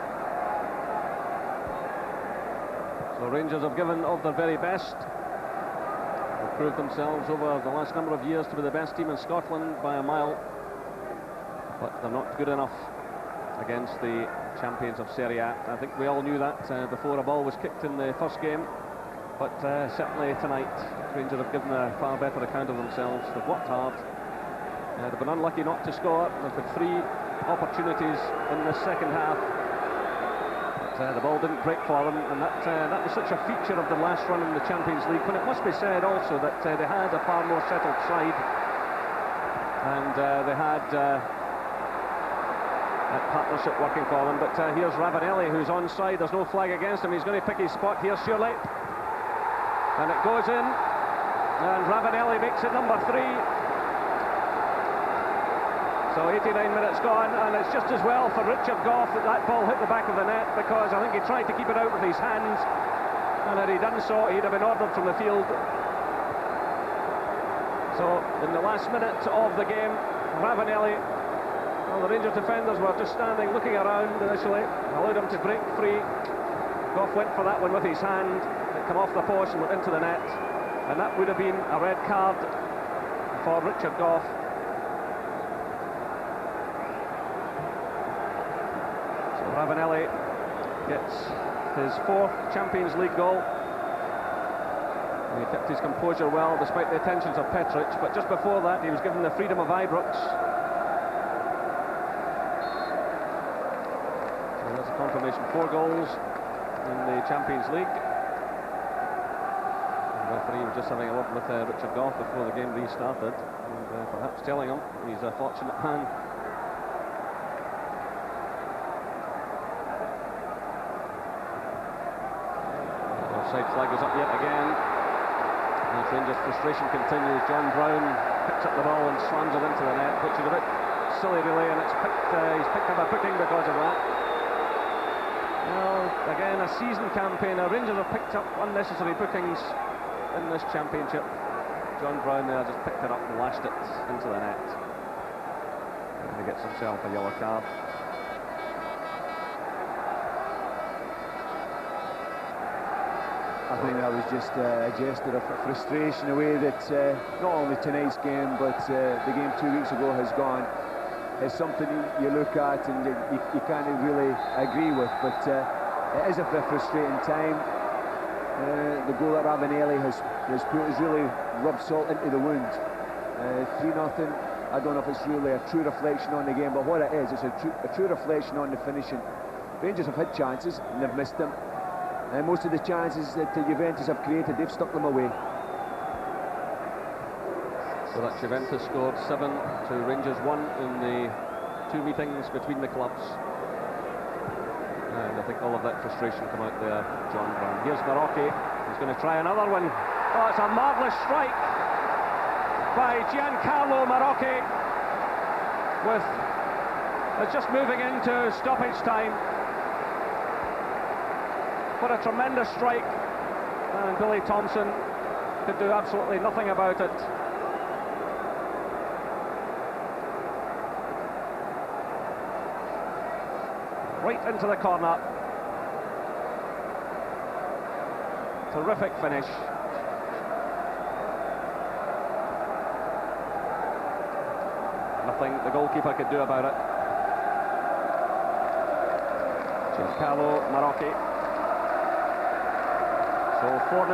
So Rangers have given of their very best. They've proved themselves over the last number of years to be the best team in Scotland by a mile, but they're not good enough against the champions of Serie A. I think we all knew that before a ball was kicked in the first game, but certainly tonight Rangers have given a far better account of themselves. They've worked hard. They've been unlucky not to score. They've had 3 opportunities in the second half, but the ball didn't break for them, and that was such a feature of the last run in the Champions League, when it must be said also that they had a far more settled side, and they had that partnership working for them. But here's Ravanelli, who's onside. There's no flag against him. He's going to pick his spot here, surely, and it goes in, and Ravanelli makes it number 3. So 89 minutes gone, and it's just as well for Richard Gough that ball hit the back of the net, because I think he tried to keep it out with his hands, and had he done so, he'd have been ordered from the field. So in the last minute of the game, Ravanelli, well, the Rangers defenders were just standing looking around initially, allowed him to break free. Gough went for that one with his hand. It came off the post and went into the net, and that would have been a red card for Richard Gough. Ravanelli gets his 4th Champions League goal. He kept his composure well despite the attentions of Petric, but just before that he was given the freedom of Ibrox. So that's a confirmation, 4 goals in the Champions League. The referee was just having a word with Richard Goff before the game restarted, and perhaps telling him he's a fortunate man. The offside flag is up yet again. As Rangers' frustration continues, John Brown picks up the ball and slams it into the net, which is a bit silly really, and he's picked up a booking because of that. Well, again, a season campaigner. Rangers have picked up unnecessary bookings in this championship. John Brown there just picked it up and lashed it into the net. And he gets himself a yellow card. I think that was just a gesture of frustration, a way that not only tonight's game but the game 2 weeks ago has gone. It's something you look at and you can't really agree with, but it is a frustrating time. The goal that Ravanelli has put has really rubbed salt into the wound. 3-0, I don't know if it's really a true reflection on the game, but what it is, it's a true reflection on the finishing. Rangers have had chances and they've missed them. And most of the chances that Juventus have created, they've stuck them away. So that Juventus scored 7 to Rangers 1 in the 2 meetings between the clubs. And I think all of that frustration come out there, John Brown. Here's Marocchi, he's going to try another one. Oh, it's a marvellous strike by Giancarlo Marocchi. It's just moving into stoppage time. What a tremendous strike, and Billy Thompson could do absolutely nothing about it. Right into the corner. Terrific finish. Nothing the goalkeeper could do about it. Giancarlo Marocchi. So 4-0,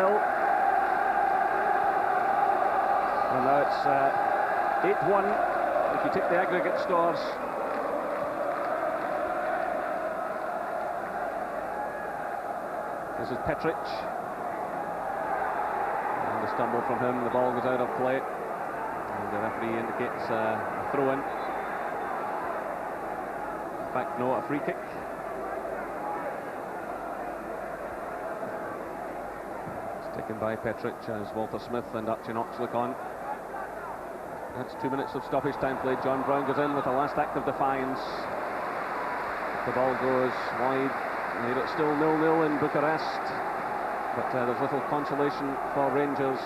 and now it's 8-1 if you take the aggregate scores. This is Petric, and a stumble from him, the ball goes out of play, and the referee indicates a throw-in. In fact, no, a free kick. Taken by Petric as Walter Smith and Archie Knox look on. That's 2 minutes of stoppage time played. John Brown goes in with a last act of defiance. The ball goes wide. Here it's still 0-0 in Bucharest, but there's little consolation for Rangers,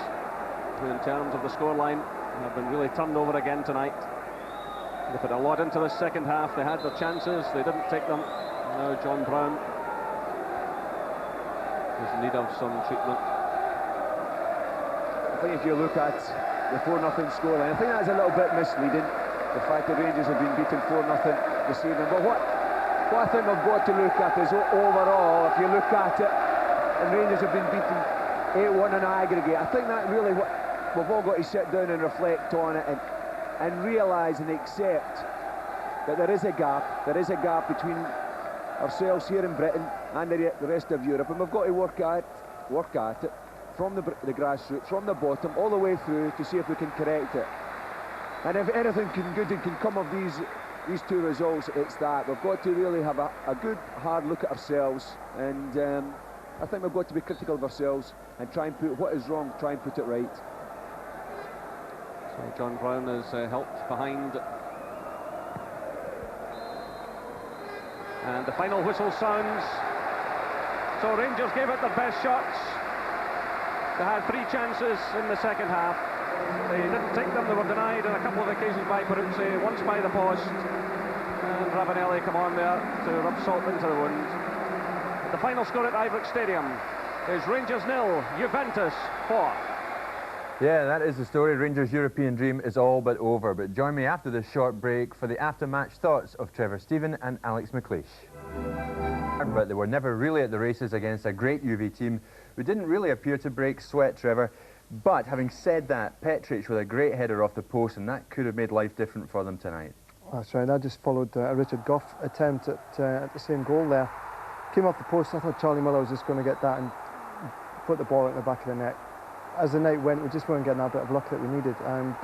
who in terms of the scoreline have been really turned over again tonight. They put a lot into the second half. They had their chances, they didn't take them. Now John Brown is in need of some treatment. I think if you look at the 4-0 scoreline, I think that's a little bit misleading, the fact that Rangers have been beaten 4-0 this evening. But what I think we've got to look at is overall, if you look at it, and Rangers have been beaten 8-1 in aggregate, I think that really we've all got to sit down and reflect on it and realise and accept that there is a gap between ourselves here in Britain and the rest of Europe, and we've got to work at it from the grassroots, from the bottom, all the way through to see if we can correct it. And if anything good can come of these 2 results, it's that. We've got to really have a good, hard look at ourselves, and I think we've got to be critical of ourselves and try and put what is wrong, try and put it right. So John Brown is helped behind. And the final whistle sounds. So Rangers gave it their best shots. They had 3 chances in the second half. They didn't take them, they were denied on a couple of occasions by Peruzzi, once by the post. And Ravanelli come on there to rub salt into the wound. The final score at Ibrox Stadium is Rangers 0, Juventus 4. Yeah, that is the story. Rangers' European dream is all but over. But join me after this short break for the after-match thoughts of Trevor Stephen and Alex McLeish. But they were never really at the races against a great UV team who didn't really appear to break sweat, Trevor. But having said that, Petric with a great header off the post, and that could have made life different for them tonight. That's right, that just followed a Richard Gough attempt at the same goal there. Came off the post. I thought Charlie Miller was just going to get that and put the ball out in the back of the net. As the night went, we just weren't getting that bit of luck that we needed, and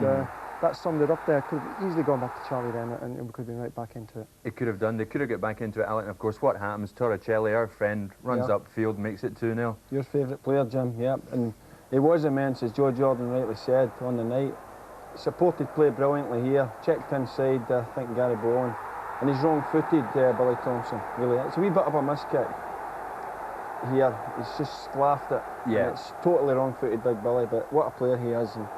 that summed it up there. Could have easily gone back to Charlie then, and we could have been right back into it. It could have done. They could have got back into it, Alec. And of course, what happens? Torricelli, our friend, runs upfield, makes it 2-0. Your favourite player, Jim, yeah. And he was immense, as Joe Jordan rightly said, on the night. Supported play brilliantly here, checked inside, I think, Gary Bowen. And he's wrong-footed, Billy Thompson, really. It's a wee bit of a miskick here. He's just laughed at. Yeah. It's totally wrong-footed, Big Billy, but what a player he is, and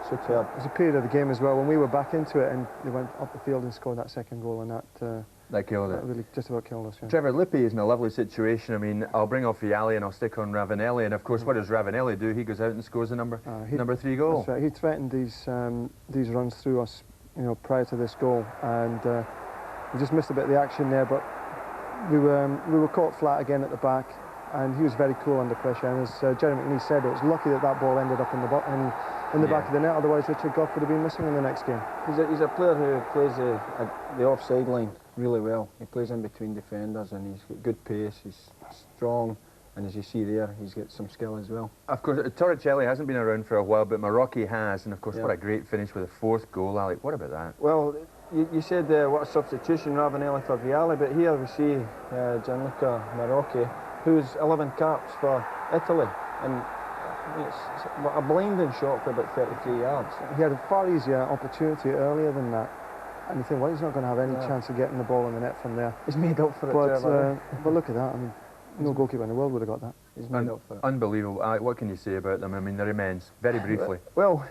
superb. It was a period of the game as well when we were back into it, and they went up the field and scored that second goal, and that killed it. That really just about killed us. Yeah. Trevor Lippi is in a lovely situation. I mean, I'll bring off Vialli and I'll stick on Ravanelli, and of course, what does Ravanelli do? He goes out and scores the number 3 goal. That's right. He threatened these runs through us, you know, prior to this goal, and we just missed a bit of the action there. But we were caught flat again at the back, and he was very cool under pressure. And as Jerry McNee said, it was lucky that that ball ended up in the back of the net. Otherwise, Richard Gough would have been missing in the next game. He's a player who plays the offside line really well. He plays in between defenders, and he's got good pace. He's strong, and as you see there, he's got some skill as well. Of course, Torricelli hasn't been around for a while, but Marocchi has, and of course, what a great finish with the 4th goal, Alec. What about that? Well, you said what a substitution, Ravanelli for Vialli, but here we see Gianluca Marocchi, who's 11 caps for Italy, and it's a blinding shot for about 33 yards. He had a far easier opportunity earlier than that, and you think, well, he's not going to have any chance of getting the ball in the net from there. He's made up for it. But look at that. I mean, no goalkeeper in the world would have got that. He's made up for it. Unbelievable. Alec, what can you say about them? I mean, they're immense. Very briefly. Well,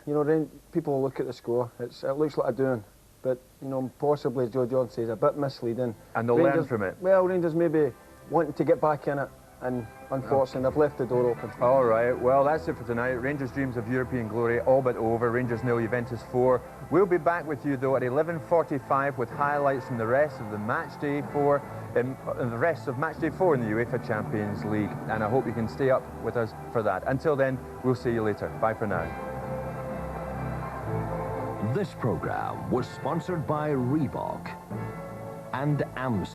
you know, people look at the score. It looks like a doing, but you know, possibly, as Joe Jordan says, a bit misleading. And they'll learn from it. Well, Rangers maybe wanting to get back in it, and unfortunately, they've left the door open. All right, well, that's it for tonight. Rangers' dreams of European glory all but over. Rangers 0, Juventus 4. We'll be back with you, though, at 11:45 with highlights from the rest of the matchday 4, and the rest of matchday 4 in the UEFA Champions League. And I hope you can stay up with us for that. Until then, we'll see you later. Bye for now. This programme was sponsored by Reebok and Amstel.